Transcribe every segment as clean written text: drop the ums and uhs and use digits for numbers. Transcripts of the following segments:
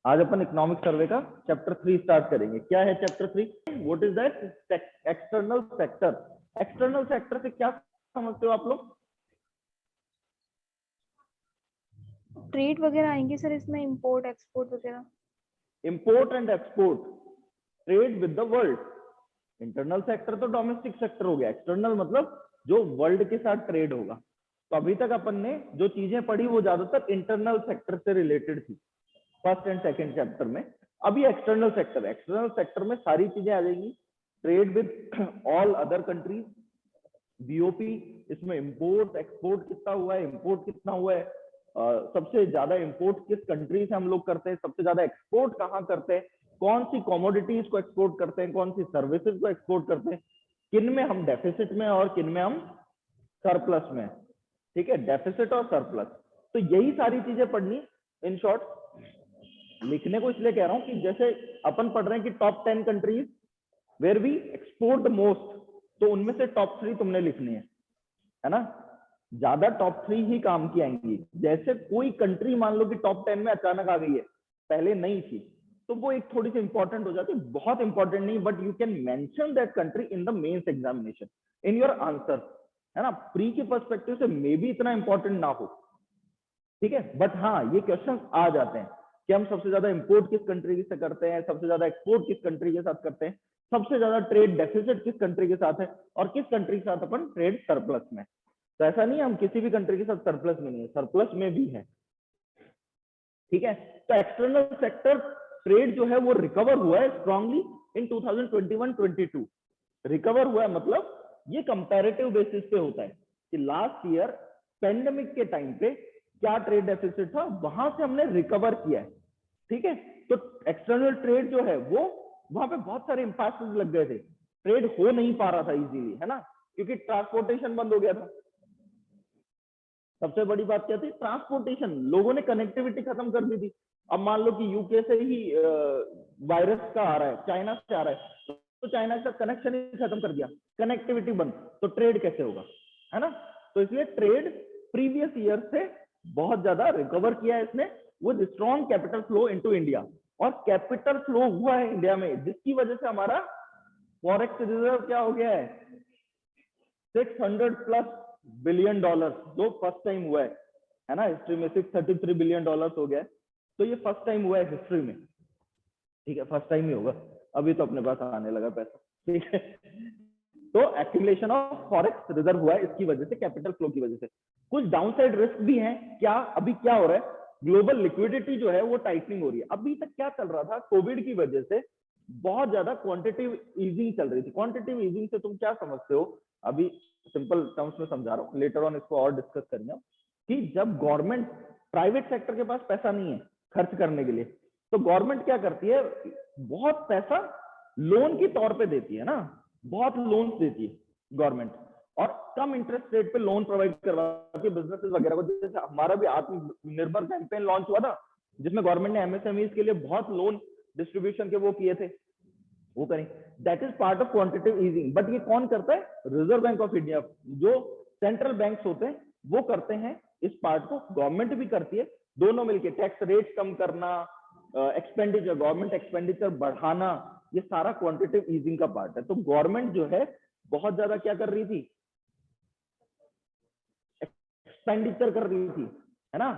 आज अपन economic survey का chapter 3 start करेंगे। क्या है chapter 3? What is that external sector. External sector से क्या समझते हो आप लोग? ट्रेड वगैरह आएंगे सर इसमें, इंपोर्ट एक्सपोर्ट वगैरह। Import and export, trade with the world. Internal sector तो डोमेस्टिक सेक्टर हो गया, एक्सटर्नल मतलब जो वर्ल्ड के साथ ट्रेड होगा। तो अभी तक अपन ने जो चीजें पढ़ी वो ज्यादातर इंटरनल सेक्टर से रिलेटेड थी फर्स्ट एंड सेकंड चैप्टर में। अभी एक्सटर्नल सेक्टर, एक्सटर्नल सेक्टर में सारी चीजें आ जाएंगी। Trade with all other countries, BOP, इसमें इंपोर्ट एक्सपोर्ट कितना हुआ है, इंपोर्ट कितना हुआ है, सबसे ज्यादा इंपोर्ट किस कंट्री से हम लोग करते हैं, सबसे ज्यादा एक्सपोर्ट कहाँ करते हैं, कौन सी कमोडिटीज को एक्सपोर्ट करते हैं, कौन सी सर्विसेज को एक्सपोर्ट करते हैं, किन में हम डेफिसिट में और किन में हम सरप्लस में। ठीक है, डेफिसिट और सरप्लस। तो यही सारी चीजें पढ़नी। इन शॉर्ट लिखने को इसलिए कह रहा हूं कि जैसे अपन पढ़ रहे हैं कि top 10 countries where we export most, तो उनमें से टॉप 3 तुमने लिखनी है ना। ज्यादा टॉप 3 ही काम की आएंगी। जैसे कोई कंट्री मान लो कि टॉप 10 में अचानक आ गई है, पहले नहीं थी, तो वो एक थोड़ी सी इंपॉर्टेंट हो जाती है। बहुत इंपॉर्टेंट नहीं, but you can mention that country in the mains examination in your answer, है ना। प्री के पर्सपेक्टिव से मे भी इतना इंपॉर्टेंट ना हो, ठीक है, बट हाँ ये क्वेश्चन आ जाते हैं कि हम सबसे ज्यादा इंपोर्ट किस कंट्री से करते हैं, सबसे ज्यादा एक्सपोर्ट किस कंट्री के साथ करते हैं, सबसे ज्यादा ट्रेड डेफिसिट किस कंट्री के साथ है, और किस कंट्री के साथ अपन ट्रेड सरप्लस में। तो ऐसा नहीं है हम किसी भी कंट्री के साथ सरप्लस में नहीं है, सरप्लस में भी है। ठीक है, तो एक्सटर्नल सेक्टर ट्रेड जो है वो रिकवर हुआ है स्ट्रांगली इन 2021-22। रिकवर हुआ है मतलब ये कंपैरेटिव बेसिस पे होता है कि लास्ट ईयर पेंडेमिक के टाइम पे क्या ट्रेड डेफिसिट था, वहां से हमने रिकवर किया है। ठीक है, तो एक्सटर्नल ट्रेड जो है वो वहां पे बहुत सारे इंपैक्ट लग गए थे, ट्रेड हो नहीं पा रहा था इजीली, है ना, क्योंकि ट्रांसपोर्टेशन बंद हो गया था। सबसे बड़ी बात क्या थी? ट्रांसपोर्टेशन। लोगों ने कनेक्टिविटी खत्म कर दी थी। अब मान लो कि यूके से ही वायरस का आ रहा है, चाइना से आ रहा है, तो चाइना के साथ कनेक्शन ही खत्म कर दिया, कनेक्टिविटी बंद, तो ट्रेड कैसे होगा, है ना। तो इसलिए ट्रेड प्रीवियस ईयर से बहुत ज्यादा रिकवर किया है इसने with strong capital flow into India. और कैपिटल फ्लो हुआ है इंडिया में, जिसकी वजह से हमारा फॉरेक्स रिजर्व क्या हो गया है, 600+ बिलियन डॉलर, जो फर्स्ट टाइम हुआ है ना हिस्ट्री में। 633 बिलियन डॉलर हो गया है, तो ये फर्स्ट टाइम हुआ है हिस्ट्री में। ठीक है, फर्स्ट टाइम ही होगा, अभी तो अपने पास आने लगा पैसा। ठीक है, तो एक्यूमुलेशन ऑफ फॉरेक्स रिजर्व हुआ है इसकी वजह से, कैपिटल फ्लो की वजह से। कुछ डाउनसाइड रिस्क भी हैं। क्या अभी क्या हो रहा है, ग्लोबल लिक्विडिटी जो है वो टाइटनिंग हो रही है। अभी तक क्या चल रहा था, कोविड की वजह से बहुत ज्यादा क्वांटिटेटिव ईजिंग चल रही थी। क्वांटिटेटिव ईजिंग से तुम क्या समझते हो, अभी सिंपल टर्म्स में समझा रहा हूँ, लेटर ऑन इसको और डिस्कस करेंगे कि जब गवर्नमेंट, प्राइवेट सेक्टर के पास पैसा नहीं है खर्च करने के लिए, तो गवर्नमेंट क्या करती है, बहुत पैसा लोन के तौर पे देती है ना, बहुत लोन्स देती है गवर्नमेंट, और कम इंटरेस्ट रेट पे लोन प्रोवाइड करवाती है बिजनेसेस वगैरह को। जैसे हमारा भी आत्मनिर्भर कैंपेन लॉन्च हुआ था, जिसमें गवर्नमेंट ने एमएसएमईज के लिए बहुत लोन डिस्ट्रीब्यूशन के वो किए थे, वो करें। That is part of quantitative easing. But ये कौन करता है? Reserve bank of India. जो सेंट्रल बैंक्स होते हैं वो करते हैं इस पार्ट को, गवर्नमेंट भी करती है, दोनों मिलकर टैक्स रेट कम करना, एक्सपेंडिचर, गवर्नमेंट एक्सपेंडिचर बढ़ाना, ये सारा क्वांटिटेटिव ईजिंग का पार्ट है। तो गवर्नमेंट जो है बहुत ज्यादा क्या कर रही थी, एक्सपेंडिचर कर रही थी, है ना,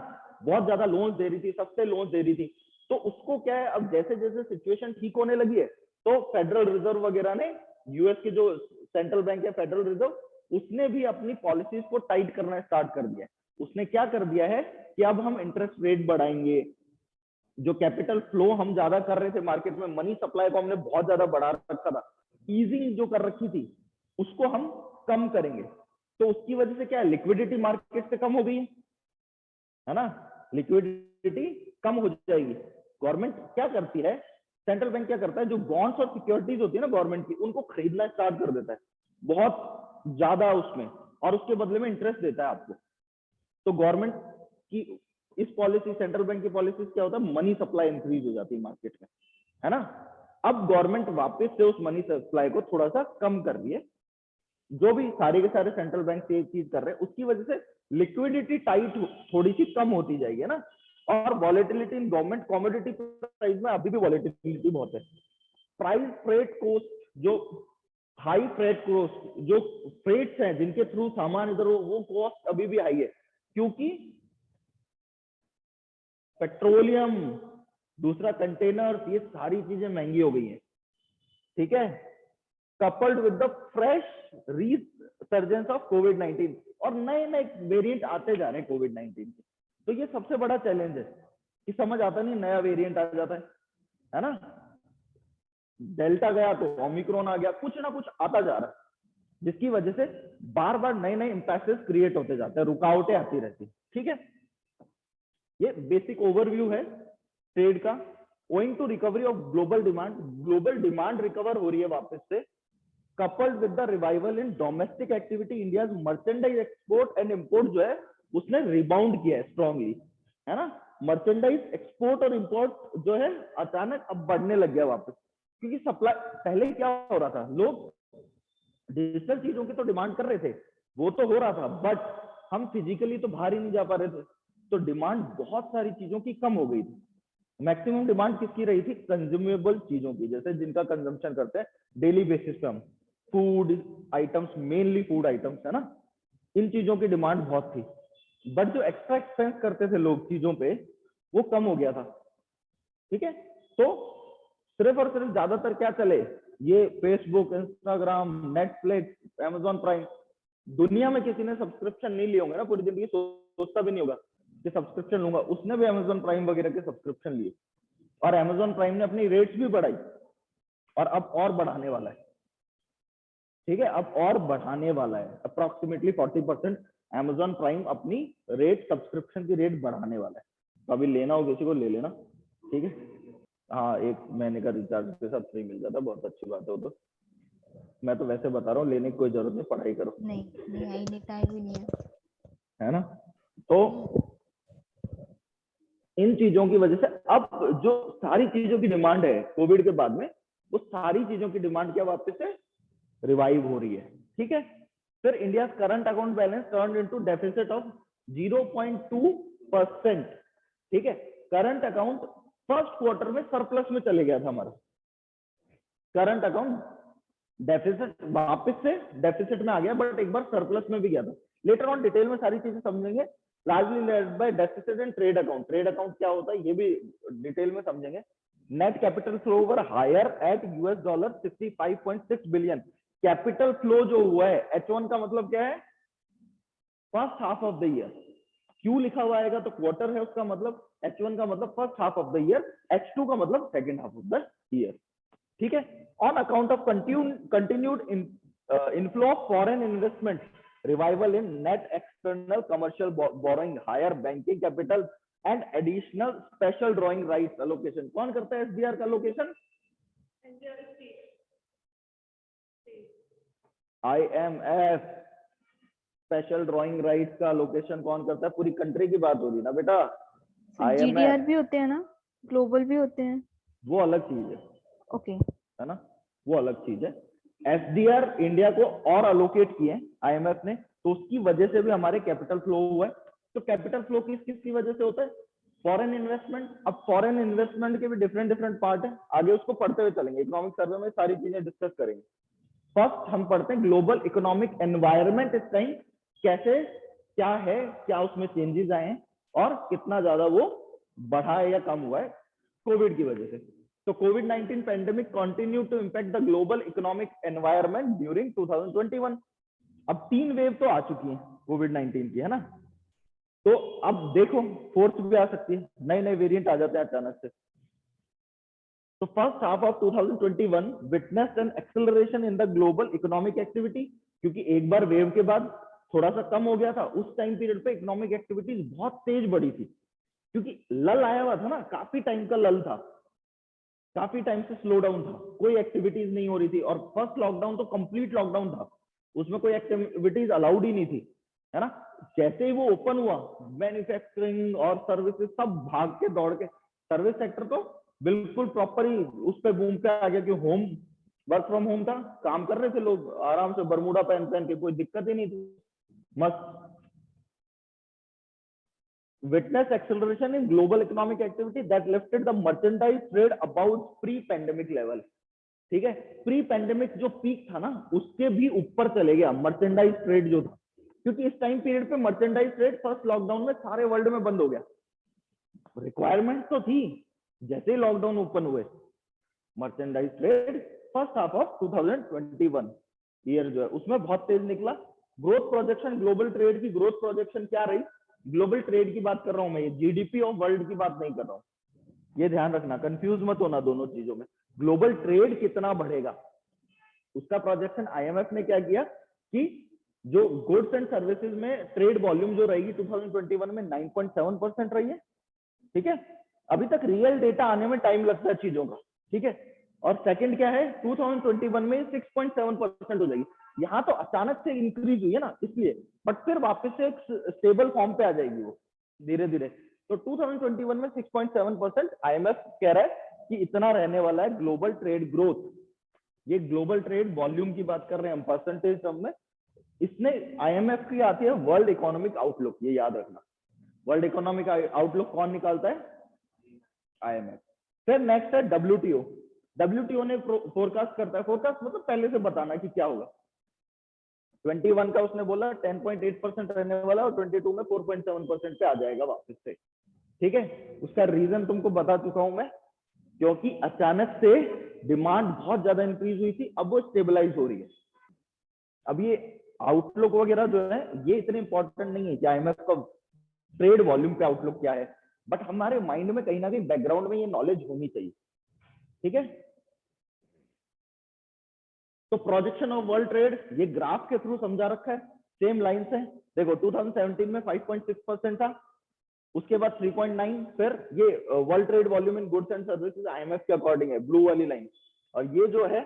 बहुत ज्यादा लोन्स दे रही थी, सस्ते लोन्स दे रही थी। तो उसको क्या है, अब जैसे जैसे सिचुएशन ठीक होने लगी है, तो फेडरल रिजर्व वगैरह ने, यूएस के जो सेंट्रल बैंक है फेडरल रिजर्व, उसने भी अपनी पॉलिसीज को टाइट करना स्टार्ट कर दिया है। उसने क्या कर दिया है कि अब हम इंटरेस्ट रेट बढ़ाएंगे, जो कैपिटल फ्लो हम ज्यादा कर रहे थे मार्केट में, मनी सप्लाई को हमने बहुत ज्यादा बढ़ा रखा था, ईजिंग जो कर रखी थी उसको हम कम करेंगे। तो उसकी वजह से क्या है, लिक्विडिटी मार्केट से कम हो गई है ना, लिक्विडिटी कम हो जाएगी। गवर्नमेंट क्या करती है, सेंट्रल बैंक क्या करता है, जो बॉन्ड्स और सिक्योरिटीज होती है ना गवर्नमेंट की, उनको खरीदना स्टार्ट कर देता है बहुत ज्यादा उसमें, और उसके बदले में इंटरेस्ट देता है आपको। तो गवर्नमेंट की इस पॉलिसी, सेंट्रल बैंक की पॉलिसी क्या होता है, मनी सप्लाई इंक्रीज हो जाती है मार्केट में, है ना। अब गवर्नमेंट वापस से उस मनी सप्लाई को थोड़ा सा कम कर रही है, जो भी सारे के सारे सेंट्रल बैंक से एक चीज कर रहे हैं, उसकी वजह से लिक्विडिटी टाइट थोड़ी सी कम होती जाएगी, है ना। और volatility in government commodity price में अभी भी वॉलेटिलिटी बहुत है। प्राइस फ्रेट कॉस्ट, जो हाई फ्रेट कॉस्ट, जो फ्रेट्स हैं जिनके थ्रू सामान इधर वो कॉस्ट अभी भी हाई है, क्योंकि पेट्रोलियम, दूसरा कंटेनर, ये सारी चीजें महंगी हो गई हैं। ठीक है, coupled with the fresh resurgence of कोविड-19, और नए नए वेरिएंट आते जा रहे हैं कोविड-19 के। तो ये सबसे बड़ा चैलेंज है कि समझ आता नहीं, नया वेरिएंट आ जाता है ना, डेल्टा गया तो ओमिक्रॉन आ गया, कुछ ना कुछ आता जा रहा है, जिसकी वजह से बार बार नए नए इंपैक्ट्स क्रिएट होते जाते हैं, रुकावटें आती रहती है। ठीक है, ये बेसिक ओवरव्यू है ट्रेड का। Owing to recovery of global demand recover हो रही है वापस से, coupled with the revival in domestic activity, India's merchandise export and import जो है उसने रिबाउंड किया है स्ट्रांगली, है ना। मर्चेंडाइज एक्सपोर्ट और इंपोर्ट जो है अचानक अब बढ़ने लग गया वापस, क्योंकि सप्लाई, पहले क्या हो रहा था, लोग डिजिटल चीजों की तो डिमांड कर रहे थे, वो तो हो रहा था, बट हम फिजिकली तो बाहर ही नहीं जा पा रहे थे, तो डिमांड बहुत सारी चीजों की कम हो गई थी। मैक्सिमम डिमांड किसकी रही थी? कंज्यूमेबल चीजों की, जैसे जिनका कंजम्पशन करते हैं डेली बेसिस पे हम, food items, mainly food items, है ना, इन चीजों की डिमांड बहुत थी। बट जो एक्स्ट्रा एक्सपेंस करते थे लोग चीजों पे, वो कम हो गया था। ठीक है, तो सिर्फ और सिर्फ ज्यादातर क्या चले, ये Facebook, Instagram, Netflix, Amazon prime. दुनिया में किसी ने सब्सक्रिप्शन नहीं लिए होंगे ना पूरी जिंदगी, सोचता भी नहीं होगा कि सब्सक्रिप्शन लूंगा। उसने भी अमेजॉन प्राइम वगैरह के सब्सक्रिप्शन लिए, और अमेजॉन प्राइम ने अपनी रेट्स भी बढ़ाई, और अब और बढ़ाने वाला है। ठीक है, अब और बढ़ाने वाला है, अप्रोक्सीमेटली 40% अमेजॉन प्राइम अपनी रेट, सब्सक्रिप्शन की रेट बढ़ाने वाला है। तो अभी लेना हो किसी को ले लेना। ठीक है, हाँ, 1 महीने का रिचार्ज के साथ फ्री मिल जाता है, बहुत अच्छी बात है वो तो। मैं तो वैसे बता रहा हूँ, लेने की कोई जरूरत नहीं, पढ़ाई करो। नहीं आई नहीं, टाइम भी नहीं है ना। तो इन चीजों की वजह से अब जो सारी चीजों की डिमांड है कोविड के बाद में, वो सारी चीजों की डिमांड क्या वापस से रिवाइव हो रही है। ठीक है, फिर India current account balance turn into deficit of 0.2%। ठीक है, करंट अकाउंट फर्स्ट क्वार्टर में सरप्लस में चले गया था हमारा, करंट अकाउंट डेफिसिट वापस से डेफिसिट में आ गया, बट एक बार सरप्लस में भी गया था। लेटर ऑन डिटेल में सारी चीजें समझेंगे, largely led by deficit and trade account. Trade account क्या होता है ये भी डिटेल में समझेंगे। Net capital flow over higher at $65.6 billion. Capital flow जो हुआ है H1 का मतलब क्या है? First half of the year. क्यों लिखा हुआ आएगा तो क्वार्टर है उसका मतलब, H1 का मतलब first half of the year, H2 का मतलब second half of the year. ठीक है, on account of continued inflow of foreign investment, revival in net external commercial borrowing, higher banking capital and additional special drawing rights allocation। कौन करता है SDR का allocation? IMF special drawing rights का allocation कौन करता है? पूरी कंट्री की बात हो रही है ना बेटा। GDR भी होते हैं ना, ग्लोबल भी होते हैं, वो अलग चीज है। ओके, है ना, वो अलग चीज है। SDR इंडिया को और अलोकेट किए IMF ने, तो उसकी वजह से भी हमारे कैपिटल फ्लो हुआ है। तो कैपिटल फ्लो किसकी वजह से होता है? Foreign investment. अब फॉरेन इन्वेस्टमेंट के भी डिफरेंट पार्ट है, आगे उसको पढ़ते हुए चलेंगे, इकोनॉमिक सर्वे में सारी चीजें डिस्कस करेंगे। फर्स्ट हम पढ़ते हैं ग्लोबल इकोनॉमिक एनवायरनमेंट इस टाइम कैसे, क्या है, क्या उसमें चेंजेस आए हैं और कितना ज्यादा वो बढ़ा है या कम हुआ है कोविड की वजह से। तो कोविड-19 pandemic continue to impact the global economic environment during 2021। अब 3 वेव तो आ चुकी है कोविड-19 की, है ना। तो अब देखो फोर्थ भी आ सकती है, नए नए वेरिएंट आ जाते हैं अचानक से। तो first half of 2021 witnessed an acceleration in the global economic activity, क्योंकि एक बार वेव के बाद थोड़ा सा कम हो गया था, उस टाइम पीरियड पे इकोनॉमिक एक्टिविटीज बहुत तेज बढ़ी थी, क्योंकि लल आया हुआ था ना, काफी टाइम का लल था, काफी टाइम से स्लो डाउन था, कोई एक्टिविटीज नहीं हो रही थी। और फर्स्ट लॉकडाउन तो कंप्लीट लॉकडाउन था, उसमें कोई एक्टिविटीज अलाउड ही नहीं थी, है ना। जैसे ही वो ओपन हुआ, मैन्युफैक्चरिंग और सर्विसेज सब भाग के दौड़ के, सर्विस सेक्टर तो बिल्कुल प्रॉपर ही उस पर बूम पे आ गया, कि होम वर्क फ्रॉम होम था, काम कर रहे थे लोग आराम से बरमूडा पहन पहन के, कोई दिक्कत ही नहीं थी, मस्त। witnessed acceleration in global economic activity that lifted the merchandise trade about pre-pandemic level. ठीक है, प्री पेंडेमिक जो पीक था ना उसके भी ऊपर चले गया मर्चेंडाइज ट्रेड जो था, क्योंकि इस टाइम पीरियड पे मर्चेंडाइज ट्रेड फर्स्ट लॉकडाउन में सारे वर्ल्ड में बंद हो गया। रिक्वायरमेंट तो थी, जैसे ही लॉकडाउन ओपन हुए merchandise trade first half of 2021 year जो है उसमें बहुत तेज निकला। ग्रोथ प्रोजेक्शन, ग्लोबल ट्रेड की ग्रोथ प्रोजेक्शन क्या रही, ग्लोबल ट्रेड की बात कर रहा हूं मैं, ये जीडीपी ऑफ वर्ल्ड की बात नहीं कर रहा हूं, ये ध्यान रखना, कंफ्यूज मत होना दोनों चीजों में। ग्लोबल ट्रेड कितना बढ़ेगा उसका प्रोजेक्शन आईएमएफ ने क्या किया कि जो गुड्स एंड सर्विसेज में ट्रेड वॉल्यूम जो रहेगी 2021 में 9.7% रही है। ठीक है, अभी तक रियल डेटा आने में टाइम लगता है चीजों का। ठीक है, और सेकंड क्या है 2021 में 6.7% हो जाएगी। यहाँ तो अचानक से इंक्रीज हुई है ना इसलिए, बट फिर वापस से एक स्टेबल फॉर्म पे आ जाएगी वो धीरे धीरे। तो 2021 में 6.7% आईएमएफ कह रहा है कि इतना रहने वाला है ग्लोबल ट्रेड ग्रोथ। ये ग्लोबल ट्रेड वॉल्यूम की बात कर रहे हैं हम परसेंटेज टर्म में। इसने आईएमएफ की आती है वर्ल्ड इकोनॉमिक आउटलुक, ये याद रखना। वर्ल्ड इकोनॉमिक आउटलुक कौन निकालता है, आईएमएफ। फिर नेक्स्ट है डब्ल्यूटीओ। डब्ल्यूटीओ ने फोरकास्ट करता है, फोरकास्ट मतलब पहले से बताना कि क्या होगा। 21 का उसने बोला 10.8% रहने वाला और 22 में 4.7% पे आ जाएगा वापस से। ठीक है, उसका रीजन तुमको बता चुका हूं मैं, क्योंकि अचानक से डिमांड बहुत ज्यादा इंक्रीज हुई थी, अब वो स्टेबलाइज हो रही है। अब ये आउटलुक वगैरह जो है ये इतने इंपॉर्टेंट नहीं है कि आईएमएफ का ट्रेड वॉल्यूम पे आउटलुक क्या है, बट हमारे माइंड में कहीं ना कहीं बैकग्राउंड में ये नॉलेज होनी चाहिए। ठीक है, तो प्रोजेक्शन ऑफ वर्ल्ड ट्रेड ये ग्राफ के थ्रू समझा रखा है, सेम लाइन से। देखो 2017 में 5.6% था, उसके बाद 3.9, फिर ये world trade volume in goods and services IMF के अकॉर्डिंग है, ब्लू वाली लाइन, और ये जो है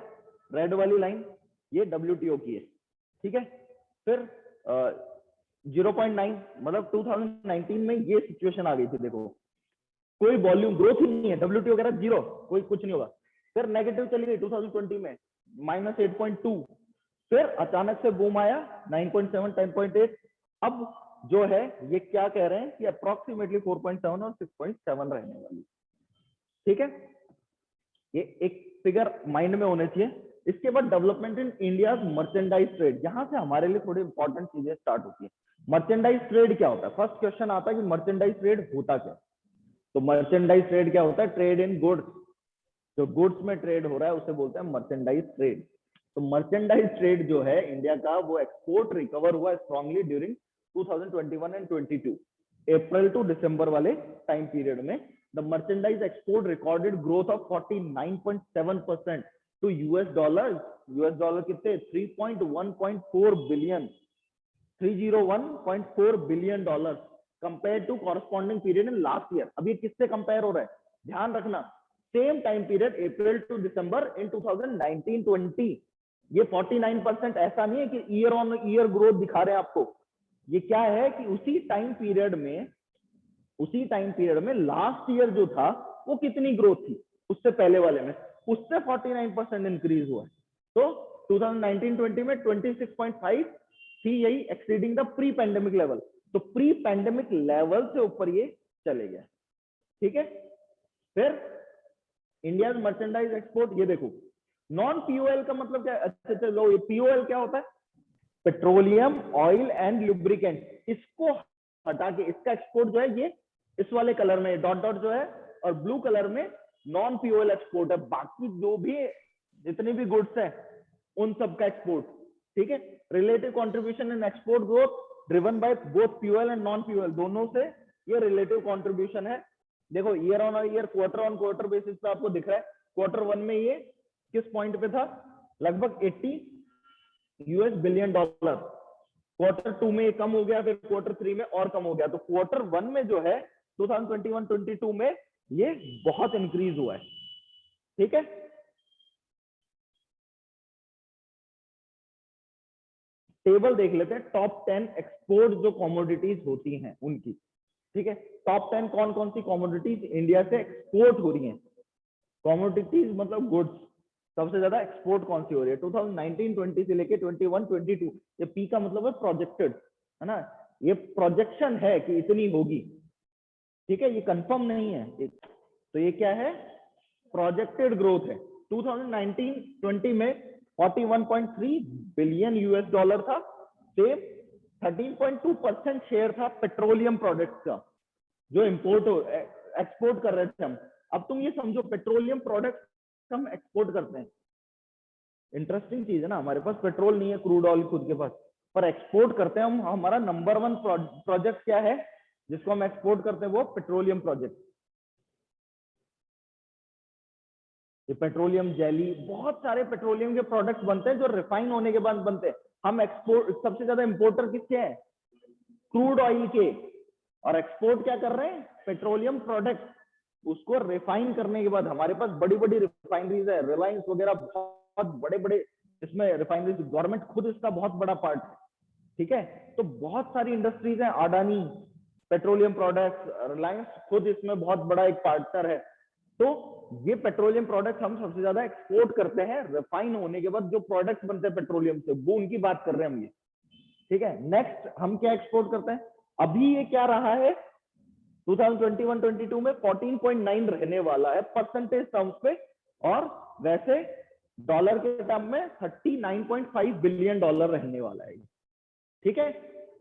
रेड वाली लाइन ये डब्ल्यूटीओ की है। ठीक है, फिर 0.9 मतलब 2019 में ये सिचुएशन आ गई थी। देखो कोई वॉल्यूम ग्रोथ ही नहीं है, डब्ल्यूटीओ कह रहा है जीरो, कोई कुछ नहीं होगा। फिर नेगेटिव चली गई 2020 में -8.2, फिर अचानक से बूम आया 9.7, 10.8। अब जो है ये क्या कह रहे हैं कि अप्रोक्सीमेटली 4.7 और 6.7 रहने वाली। ठीक है, ये एक फिगर माइंड में होने चाहिए। इसके बाद development in India merchandise trade, यहां से हमारे लिए थोड़ी इंपॉर्टेंट चीजें स्टार्ट होती है। मर्चेंडाइज ट्रेड क्या होता है, फर्स्ट क्वेश्चन आता है कि मर्चेंडाइज ट्रेड होता क्या। तो मर्चेंडाइज ट्रेड क्या होता है, ट्रेड इन गुड्स, जो गुड्स में ट्रेड हो रहा है उसे बोलते हैं मर्चेंडाइज ट्रेड। तो मर्चेंडाइज ट्रेड जो है इंडिया का वो एक्सपोर्ट रिकवर हुआ strongly during 2021 and 22, April to December वाले टाइम पीरियड में the merchandise export recorded growth of 49.7% to US dollar कितने 301.4 billion, 301.4 billion dollar compare to corresponding period in last year. अब ये किससे कंपेयर हो रहा है, ध्यान रखना, same time period April to December in 2019-20। ये 49% ऐसा नहीं है कि ईयर ऑन ईयर ग्रोथ दिखा रहे हैं आपको, ये क्या है कि उसी टाइम पीरियड में लास्ट ईयर जो था वो कितनी ग्रोथ थी उससे पहले वाले में, उससे 49% इंक्रीज हुआ है। तो 2019-20 में 26.5 थी, यही exceeding the pre pandemic level. तो प्री पैंडेमिक लेवल से ऊपर ये चले गया। ठीक है, फिर इंडिया मर्चेंडाइज एक्सपोर्ट, ये देखो नॉन पीओएल का मतलब क्या है। अच्छा चलो, ये पीओएल क्या होता है, पेट्रोलियम ऑयल एंड लुब्रिकेंट, इसको हटा के इसका एक्सपोर्ट जो है ये इस वाले कलर में डॉट डॉट जो है, और ब्लू कलर में नॉन पीओएल एक्सपोर्ट है। बाकी जो भी जितने भी गुड्स है उन सब का एक्सपोर्ट। ठीक है, relative contribution in export growth driven by both POL and non POL, दोनों से ये रिलेटिव कंट्रीब्यूशन है। देखो year on year, quarter on quarter basis पे आपको दिख रहा है। क्वार्टर 1 में ये किस पॉइंट पे था, लगभग 80 यूएस बिलियन डॉलर। क्वार्टर 2 में ये कम हो गया, फिर क्वार्टर 3 में और कम हो गया। तो क्वार्टर 1 में जो है 2021-22 में ये बहुत इंक्रीज हुआ है। ठीक है, टेबल देख लेते हैं टॉप 10 एक्सपोर्ट जो कमोडिटीज होती हैं उनकी। ठीक है, टॉप 10 कौन कौन सी कमोडिटीज इंडिया से एक्सपोर्ट हो रही हैं। कमोडिटीज मतलब गुड्स, सबसे ज्यादा एक्सपोर्ट कौन सी हो रही है 2019-20 से लेके 21-22। ये पी का मतलब है प्रोजेक्टेड, है ना, ये प्रोजेक्शन है कि इतनी होगी। ठीक है, ये कंफर्म नहीं है। तो ये क्या है, प्रोजेक्टेड ग्रोथ है। 2019-20 में 41.3 बिलियन यूएस डॉलर था, से 13.2% शेयर था पेट्रोलियम प्रोडक्ट्स का, जो इंपोर्ट एक्सपोर्ट कर रहे थे हम। अब तुम ये समझो, पेट्रोलियम प्रोडक्ट्स हम एक्सपोर्ट करते हैं। इंटरेस्टिंग चीज है ना, हमारे पास पेट्रोल नहीं है, क्रूड ऑयल खुद के पास, पर एक्सपोर्ट करते हैं हम। हमारा नंबर 1 प्रोजेक्ट क्या है जिसको हम एक्सपोर्ट करते हैं, वो पेट्रोलियम प्रोजेक्ट। ये पेट्रोलियम जेली, बहुत सारे पेट्रोलियम के प्रोडक्ट्स बनते हैं जो रिफाइन होने के बाद बनते हैं। हम एक्सपोर्ट, सबसे ज्यादा इंपोर्टर किसके हैं, क्रूड ऑयल के, और एक्सपोर्ट क्या कर रहे हैं, पेट्रोलियम प्रोडक्ट। उसको रिफाइन करने के बाद हमारे पास बड़ी बड़ी रिफाइनरीज है, रिलायंस वगैरह, बहुत बड़े बड़े इसमें रिफाइनरीज, गवर्नमेंट खुद इसका बहुत बड़ा पार्ट है। ठीक है, तो बहुत सारी इंडस्ट्रीज हैं, अडानी पेट्रोलियम प्रोडक्ट्स, रिलायंस खुद इसमें बहुत बड़ा एक पार्टनर है। तो ये पेट्रोलियम प्रोडक्ट हम सबसे ज्यादा एक्सपोर्ट करते हैं। रिफाइन होने के बाद जो प्रोडक्ट बनते हैं पेट्रोलियम से, वो उनकी बात कर रहे हैं हम ये। ठीक है, नेक्स्ट हम क्या एक्सपोर्ट करते हैं, अभी ये क्या रहा है 2021-22 में 14.9 रहने वाला है परसेंटेज टर्म्स पे, और वैसे डॉलर के टर्म में 39.5 बिलियन डॉलर रहने वाला है। ठीक है,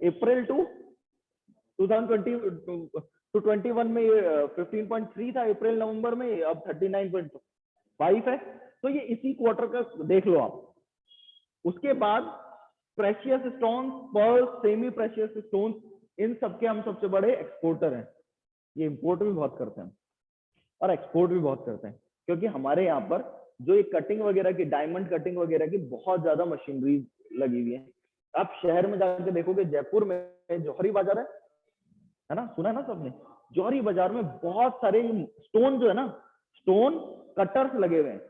अप्रैल टू 2020-21 में ये 15.3 था, अप्रैल नवंबर में अब 39.5 है। तो ये इसी क्वार्टर का देख लो आप। उसके बाद precious stone, pearl, semi precious stone, इन सबके हम सबसे बड़े एक्सपोर्टर हैं। ये इंपोर्ट भी बहुत करते हैं और एक्सपोर्ट भी बहुत करते हैं, क्योंकि हमारे यहाँ पर जो ये कटिंग वगैरह की, डायमंड कटिंग वगैरह की बहुत ज्यादा मशीनरी लगी हुई है। आप शहर में जाकर देखोगे, जयपुर में जौहरी बाजार है ना, सुना है ना सबने, जौहरी बाजार में बहुत सारे स्टोन जो है ना, स्टोन कटर्स लगे हुए हैं,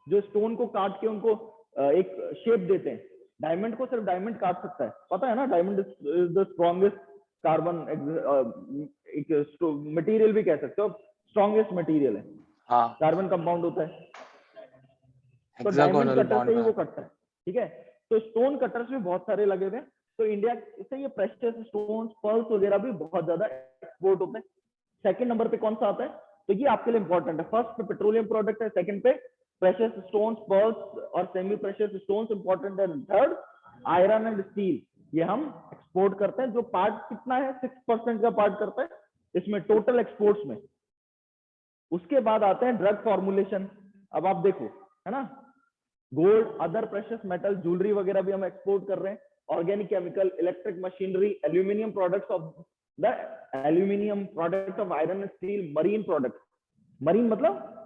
जो स्टोन को काट के उनको एक शेप देते हैं। डायमंड को सिर्फ डायमंड काट सकता है, पता है ना, diamond is the strongest carbon, एक मटेरियल भी कह सकते हो, स्ट्रॉन्गेस्ट मटेरियल है। हाँ, कार्बन कंपाउंड होता है, तो डायमंड हेक्सागोनल कटर बॉन्ड से ही में। वो कटता है। ठीक है, तो स्टोन कटर्स भी बहुत सारे लगे हुए हैं। तो इंडिया से ये प्रेशियस स्टोन्स, पर्ल्स वगैरह भी बहुत ज्यादा एक्सपोर्ट होते हैं। सेकंड नंबर पे कौन सा आता है, तो ये आपके लिए इंपॉर्टेंट है। फर्स्ट पे पेट्रोलियम प्रोडक्ट है, सेकंड पे प्रेशियस स्टोन्स, पर्ल्स और सेमी प्रेशियस स्टोन्स इंपॉर्टेंट है। थर्ड आयरन एंड स्टील, ये हम एक्सपोर्ट करते हैं। जो पार्ट कितना है, 6% का पार्ट करता है इसमें टोटल एक्सपोर्ट्स में। उसके बाद आते हैं ड्रग फॉर्मुलेशन। अब आप देखो, है ना, gold, other precious metal, jewellery वगैरह भी हम एक्सपोर्ट कर रहे हैं। Organic chemical, electric machinery, aluminium products of the aluminium product of iron steel, marine product. Marine मतलब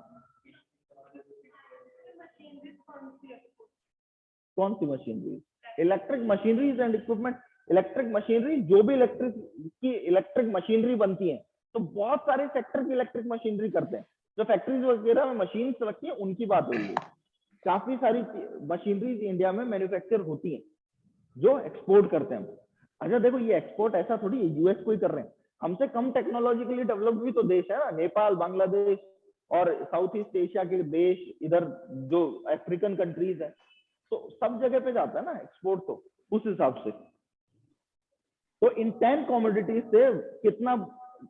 कौन सी machinery, electric machineries and equipment. Electric machinery, जो भी इलेक्ट्रिक मशीनरी बनती है, तो बहुत सारे सेक्टर की इलेक्ट्रिक मशीनरी करते हैं। जो फैक्ट्रीज वगैरह में मशीन रखी है उनकी बात हो रही है। काफी सारी मशीनरीज इंडिया में मैन्युफैक्चर होती हैं जो एक्सपोर्ट करते हैं। अच्छा देखो, ये एक्सपोर्ट ऐसा थोड़ी है यूएस को ही कर रहे हैं, हमसे कम टेक्नोलॉजिकली डेवलप्ड भी तो देश है ना, नेपाल, बांग्लादेश और साउथ ईस्ट एशिया के देश, इधर जो अफ्रीकन कंट्रीज है, तो सब जगह पे जाता है ना एक्सपोर्ट, तो उस हिसाब से। तो इन 10 कमोडिटीज से कितना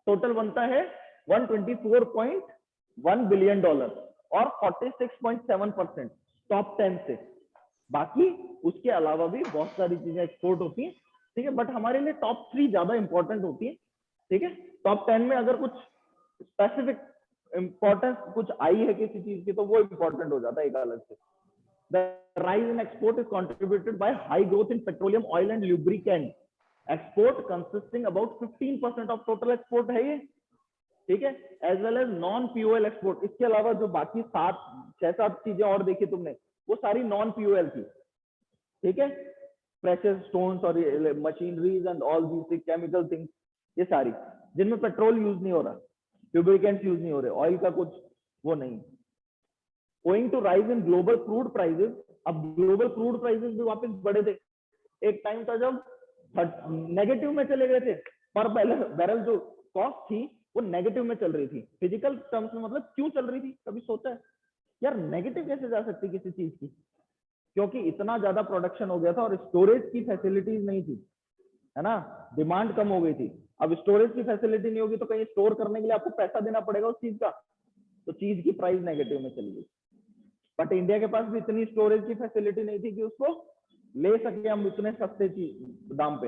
टोटल बनता है, 124.1 बिलियन डॉलर और 46.7% टॉप 10 से। बाकी उसके अलावा भी बहुत सारी चीजें एक्सपोर्ट होती हैं। ठीक है, बट हमारे लिए टॉप 3 ज्यादा इंपॉर्टेंट होती है। ठीक है, टॉप 10 में अगर कुछ स्पेसिफिक इंपॉर्टेंस कुछ आई है किसी चीज की, तो वो इंपॉर्टेंट हो जाता है एक अलग से। The rise in export is contributed by high growth in petroleum, oil and lubricant. Export consisting about 15% of total export है ये। ठीक है, as well as non POL export. इसके अलावा जो बाकी 6-7 चीजें और देखी तुमने, वो सारी नॉन पीओएल थी। ठीक है, प्रेशियस स्टोन्स और machineries and all these chemical things, ये सारी जिनमें पेट्रोल यूज नहीं हो रहा, लुब्रिकेंट्स यूज नहीं हो रहे, ऑयल का कुछ वो नहीं। Owing to rise in global crude prices, अब ग्लोबल क्रूड प्राइसेस भी वापस बढ़े थे। एक टाइम था जब नेगेटिव में चले गए थे, पर बैरल जो कॉस्ट थी वो नेगेटिव में चल रही थी। फिजिकल टर्म्स में मतलब क्यों चल रही थी, कभी सोचा है यार नेगेटिव कैसे जा सकती किसी चीज की? क्योंकि इतना ज्यादा प्रोडक्शन हो गया था और स्टोरेज की फैसिलिटीज नहीं थी, है ना, डिमांड कम हो गई थी। अब स्टोरेज की फैसिलिटी नहीं होगी तो कहीं स्टोर करने के लिए आपको पैसा देना पड़ेगा उस चीज का, तो चीज की प्राइस नेगेटिव में चली गई। बट इंडिया के पास भी इतनी स्टोरेज की फैसिलिटी नहीं थी कि उसको ले सके हम उतने सस्ते दाम पे।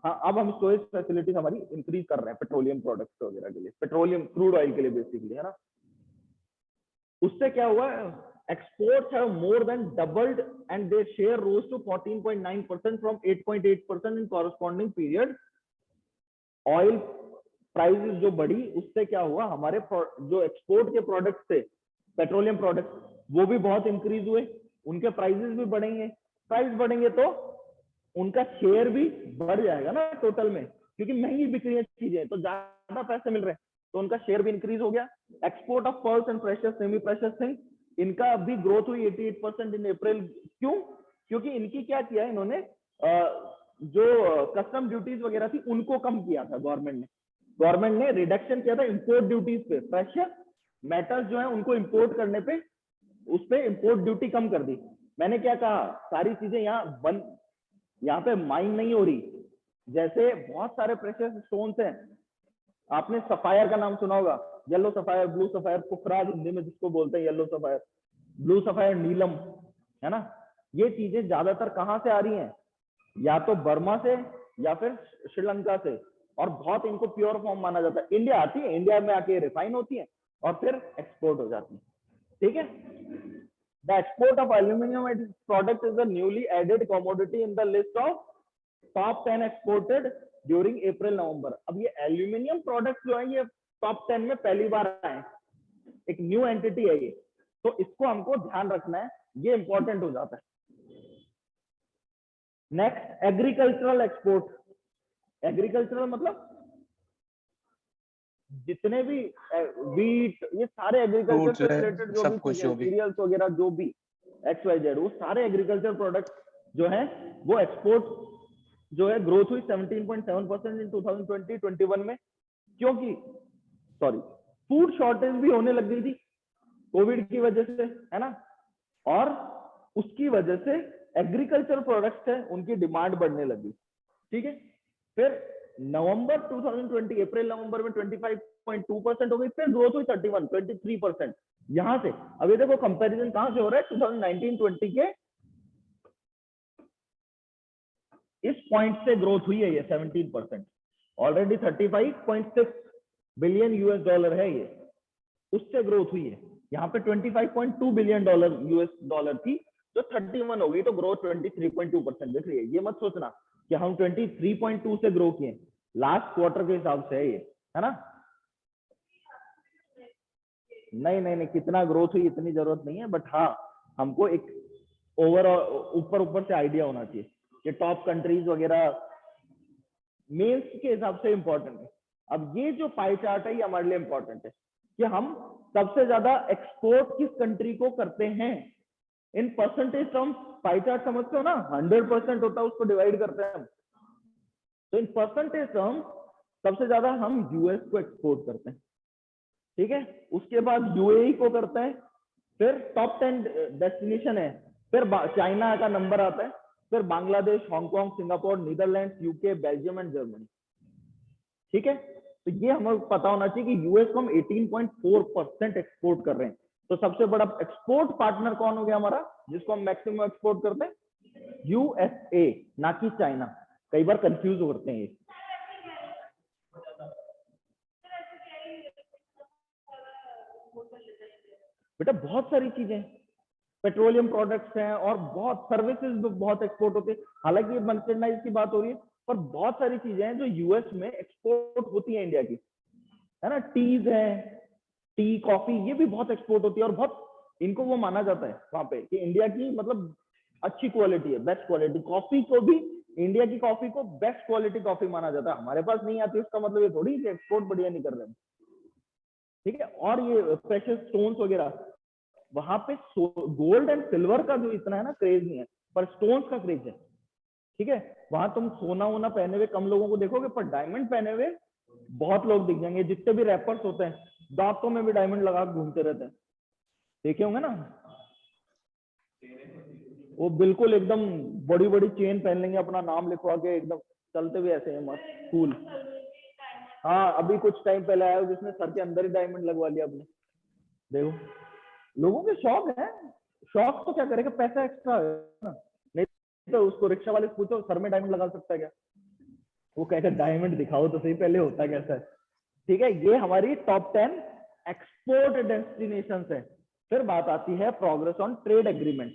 हाँ, अब हम स्टोरेज फैसिलिटीज हमारी इंक्रीज कर रहे हैं पेट्रोलियम प्रोडक्ट्स वगैरह के लिए, पेट्रोलियम क्रूड ऑयल के लिए बेसिकली, है ना। उससे क्या हुआ, exports have more than doubled and their share rose to 14.9% from 8.8% in corresponding period। Oil prices जो बढ़ी उससे क्या हुआ, हमारे जो एक्सपोर्ट के प्रोडक्ट्स थे पेट्रोलियम प्रोडक्ट्स वो भी बहुत इंक्रीज हुए, उनके प्राइसेस भी बढ़ेंगे, प्राइस बढ़ेंगे तो उनका शेयर भी बढ़ जाएगा ना टोटल में, क्योंकि महंगी बिक रही है चीजें तो ज्यादा पैसे मिल रहे हैं, तो उनका शेयर भी इंक्रीज हो गया। Export of pearls and precious semi precious things, इनका भी ग्रोथ हुई 88% इन अप्रैल। क्यों? क्योंकि इनकी क्या किया इन्होंने, जो कस्टम ड्यूटीज वगैरह थी उनको कम किया था गवर्नमेंट ने रिडक्शन किया था इंपोर्ट ड्यूटीज पे, प्रेशियस मेटल्स जो है उनको इंपोर्ट करने पे उस पे इंपोर्ट ड्यूटी कम कर दी। मैंने क्या कहा, सारी चीजें यहाँ पे माइन नहीं हो रही, जैसे बहुत सारे प्रेशियस स्टोन्स हैं, आपने सफायर का नाम सुना होगा, येलो सफायर, ब्लू सफायर, पुखराज हिंदी में जिसको बोलते हैं येलो सफायर, ब्लू सफायर, नीलम, है ना। ये चीजें ज्यादातर कहाँ से आ रही हैं, या तो बर्मा से या फिर श्रीलंका से, और बहुत इनको प्योर फॉर्म माना जाता है। इंडिया आती है, इंडिया में आके रिफाइन होती है और फिर एक्सपोर्ट हो जाती है, ठीक है। The export of aluminium product is the newly added commodity in the list of top 10 exported during April November. अब ये एल्यूमिनियम प्रोडक्ट जो है ये टॉप 10 में पहली बार आए, एक न्यू एंटिटी है ये, तो इसको हमको ध्यान रखना है, ये इंपॉर्टेंट हो जाता है। Next, agricultural export. एग्रीकल्चरल मतलब जितने भी वीट, ये सारे एग्रीकल्चर से रिलेटेड जो भी चीजें, सीरियल्स वगैरह जो भी XYZ, वो सारे एग्रीकल्चर प्रोडक्ट जो है वो एक्सपोर्ट जो है ग्रोथ हुई 17.7% इन 2020-21 में, क्योंकि फूड शॉर्टेज भी होने लग गई थी कोविड की वजह से, है ना, और उसकी वजह से एग्रीकल्चर प्रोडक्ट्स है उनकी डिमांड बढ़ने लगी, ठीक है। फिर नवंबर 2020, अप्रैल नवंबर में 25.2% हो गई, फिर ग्रोथ हुई 23%। यहां से अभी देखो कंपैरिजन कहां से हो रहा है, 2019-20 के इस पॉइंट से ग्रोथ हुई है ये 17%, ऑलरेडी 35.6 बिलियन यूएस डॉलर है ये, उससे ग्रोथ हुई है। यहाँ पे 25.2 बिलियन डॉलर यूएस डॉलर थी, जो 31 हो गई, तो ग्रोथ 23.2% दिख रही है। ये मत सोचना कि हम 23.2 से ग्रो किए, लास्ट क्वार्टर के हिसाब से है ये, है ना। नहीं, कितना ग्रोथ हुई इतनी जरूरत नहीं है, बट हाँ हमको एक ओवरऑल ऊपर से आइडिया होना चाहिए कि टॉप कंट्रीज वगैरह मेंस के हिसाब से इंपॉर्टेंट है। अब ये जो पाई चार्ट है ये हमारे लिए इंपॉर्टेंट है कि हम सबसे ज्यादा एक्सपोर्ट किस कंट्री को करते हैं in percentage terms. Pie chart समझते हो ना, 100% होता है, उसको डिवाइड करते हैं हम, तो इन परसेंटेज टर्म्स सबसे ज्यादा हम यूएस को एक्सपोर्ट करते हैं, ठीक है। उसके बाद यूएई को करते हैं, फिर टॉप 10 डेस्टिनेशन है, फिर चाइना का नंबर आता है, फिर Bangladesh, Hong Kong, Singapore, Netherlands, UK, Belgium and Germany, ठीक है। तो ये हमें पता होना चाहिए कि यूएस को हम 18.4% एक्सपोर्ट कर रहे हैं। तो सबसे बड़ा एक्सपोर्ट पार्टनर कौन हो गया हमारा, जिसको हम मैक्सिमम एक्सपोर्ट करते हैं, यूएसए, ना कि चाइना। कई बार कंफ्यूज करते हैं ये। बेटा बहुत सारी चीजें, पेट्रोलियम प्रोडक्ट्स हैं और बहुत सर्विसेज बहुत एक्सपोर्ट होते हैं। हालांकि ये मर्चेंडाइज की बात हो रही है, पर बहुत सारी चीजें हैं जो यूएस में एक्सपोर्ट होती है इंडिया की, है ना। टीज है, टी, कॉफी, ये भी बहुत एक्सपोर्ट होती है, और बहुत इनको वो माना जाता है वहां पे कि इंडिया की मतलब अच्छी क्वालिटी है, बेस्ट क्वालिटी। कॉफी को भी, इंडिया की कॉफी को बेस्ट क्वालिटी कॉफी माना जाता है। हमारे पास नहीं आती उसका मतलब ये थोड़ी कि एक्सपोर्ट बढ़िया नहीं कर रहे हैं, ठीक है। और ये प्रेशियस स्टोन्स वगैरह, वहां पे गोल्ड एंड सिल्वर का जो इतना है ना क्रेज नहीं है, पर स्टोन्स का क्रेज है, ठीक है। वहां तुम सोना वोना पहने हुए कम लोगों को देखोगे, पर डायमंड पहने हुए बहुत लोग दिख जाएंगे। जितने भी रैपर्स होते हैं दांतों में भी डायमंड लगा घूमते रहते हैं, देखे होंगे ना, वो बिल्कुल एकदम बड़ी बड़ी चेन पहन लेंगे, अपना नाम लिखवा के एकदम चलते हुए ऐसे हैं मस्त कूल, हाँ अभी कुछ टाइम पहले आया जिसने सर के अंदर ही डायमंड लगवा लिया अपने। देखो लोगों के शौक है, शौक तो क्या करेगा, पैसा एक्स्ट्रा है ना, नहीं तो उसको रिक्शा वाले से पूछो सर में डायमंड लगा सकता है क्या, वो कहेगा डायमंड दिखाओ तो सही पहले होता कैसा है। ठीक है, ये हमारी टॉप 10 एक्सपोर्ट डेस्टिनेशन है। फिर बात आती है progress on trade agreement.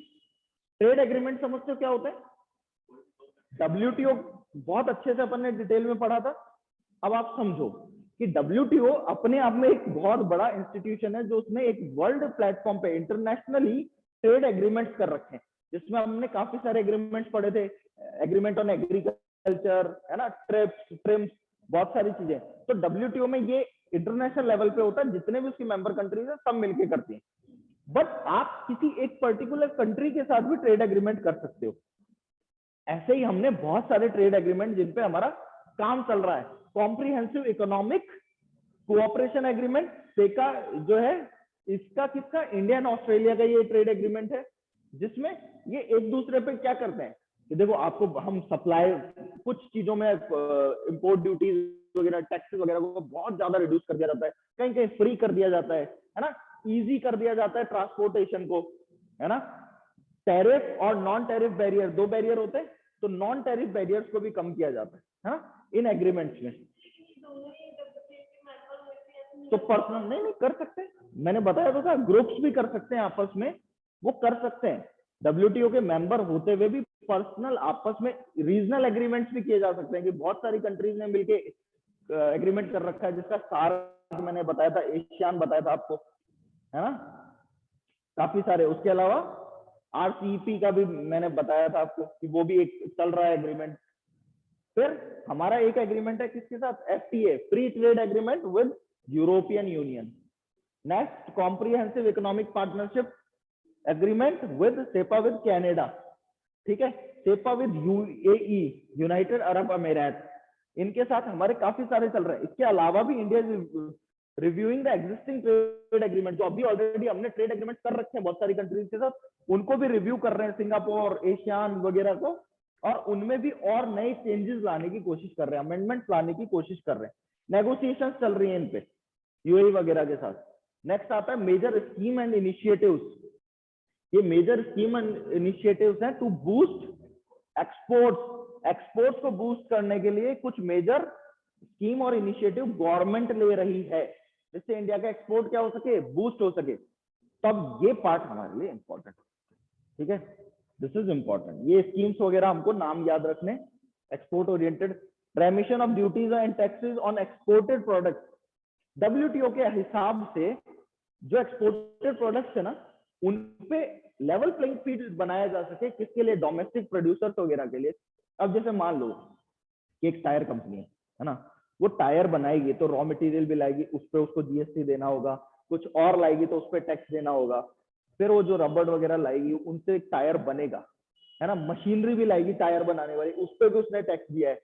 Trade agreement समझते हो क्या होता है? WTO बहुत अच्छे से अपन ने डिटेल में पढ़ा था। अब आप समझो कि WTO अपने आप में एक बहुत बड़ा इंस्टीट्यूशन है जो उसने एक वर्ल्ड प्लेटफॉर्म पे इंटरनेशनली ट्रेड एग्रीमेंट्स कर रखे हैं, जिसमें हमने काफी सारे एग्रीमेंट्स पढ़े थे। एग्रीमेंट ऑन एग्रीकल्चर है ना, ट्रिप्स ट्रिम्स, बहुत सारी चीजें। तो WTO में ये इंटरनेशनल लेवल पे होता है, जितने भी उसकी मेंबर कंट्रीज है सब मिलके करती हैं। बट आप किसी एक पर्टिकुलर कंट्री के साथ भी ट्रेड एग्रीमेंट कर सकते हो। ऐसे ही हमने बहुत सारे ट्रेड एग्रीमेंट जिन पे हमारा काम चल रहा है। कॉम्प्रिहेंसिव इकोनॉमिक कोऑपरेशन एग्रीमेंट, सेका जो है, इसका किसका, इंडिया एंड ऑस्ट्रेलिया का ये ट्रेड एग्रीमेंट है, जिसमें ये एक दूसरे पे क्या करते हैं कि देखो आपको हम सप्लाई कुछ चीजों में इंपोर्ट ड्यूटीज वगैरह टैक्सेस वगैरह को बहुत ज्यादा रिड्यूस कर दिया जाता है, कहीं कहीं फ्री कर दिया जाता है ना, इजी कर दिया जाता है ट्रांसपोर्टेशन को, है ना। टैरिफ और नॉन टैरिफ बैरियर, दो बैरियर होते हैं, तो नॉन टैरिफ बैरियर्स को भी कम किया जाता है ना इन एग्रीमेंट्स में। तो पर्सनल नहीं कर सकते, मैंने बताया तो था, ग्रुप्स भी कर सकते हैं आपस में, वो कर सकते हैं। WTO के मेंबर होते हुए भी पर्सनल आपस में रीजनल एग्रीमेंट्स भी किए जा सकते हैं, कि बहुत सारी कंट्रीज ने मिलके एग्रीमेंट कर रखा है, जिसका सार्क मैंने बताया था, एशियान बताया था आपको, है ना, काफी सारे। उसके अलावा RCEP का भी मैंने बताया था आपको कि वो भी एक चल रहा है एग्रीमेंट। फिर हमारा एक एग्रीमेंट है किसके साथ, FTA, free trade agreement with European Union. Next comprehensive economic partnership agreement with CEPA with Canada, ठीक है, CEPA with UAE, United Arab Emirates, इनके साथ हमारे काफी सारे चल रहे हैं। इसके अलावा भी India reviewing the existing trade agreement, जो अभी ऑलरेडी हमने ट्रेड एग्रीमेंट कर रखे हैं बहुत सारी कंट्रीज के साथ, उनको भी रिव्यू कर रहे हैं, सिंगापुर, एशियान वगैरह को, और उनमें भी और नए चेंजेस लाने की कोशिश कर रहे हैं, अमेंडमेंट लाने की कोशिश कर रहे हैं, नेगोशिएशंस चल रही हैं इन पे UAE वगैरह के साथ। नेक्स्ट आता है मेजर स्कीम एंड इनिशिएटिव्स। ये मेजर स्कीम एंड इनिशिएटिव्स हैं टू बूस्ट एक्सपोर्ट्स। एक्सपोर्ट्स को बूस्ट करने के लिए कुछ मेजर स्कीम और इनिशिएटिव गवर्नमेंट ले रही है, जिससे इंडिया का एक्सपोर्ट क्या हो सके, बूस्ट हो सके। तब ये पार्ट हमारे लिए इंपॉर्टेंट है, ठीक है, दिस इज इंपॉर्टेंट। ये स्कीम्स वगैरह हमको नाम याद रखने, export oriented. रेमिशन of duties and taxes on exported products. WTO के हिसाब से जो एक्सपोर्टेड प्रोडक्ट्स है ना, उन पे लेवल प्लेइंग फील्ड बनाया जा सके, किसके लिए, डोमेस्टिक प्रोड्यूसर्स वगैरह के लिए। अब जैसे मान लो कि एक टायर कंपनी है ना, वो टायर बनाएगी तो रॉ मटेरियल भी लाएगी, उस पर उसको GST देना होगा, कुछ और लाएगी तो उस पर टैक्स देना होगा, फिर वो जो रबड़ वगैरह लाएगी उनसे एक टायर बनेगा, है ना, मशीनरी भी लाएगी टायर बनाने वाली, उस पर भी उसने टैक्स दिया है।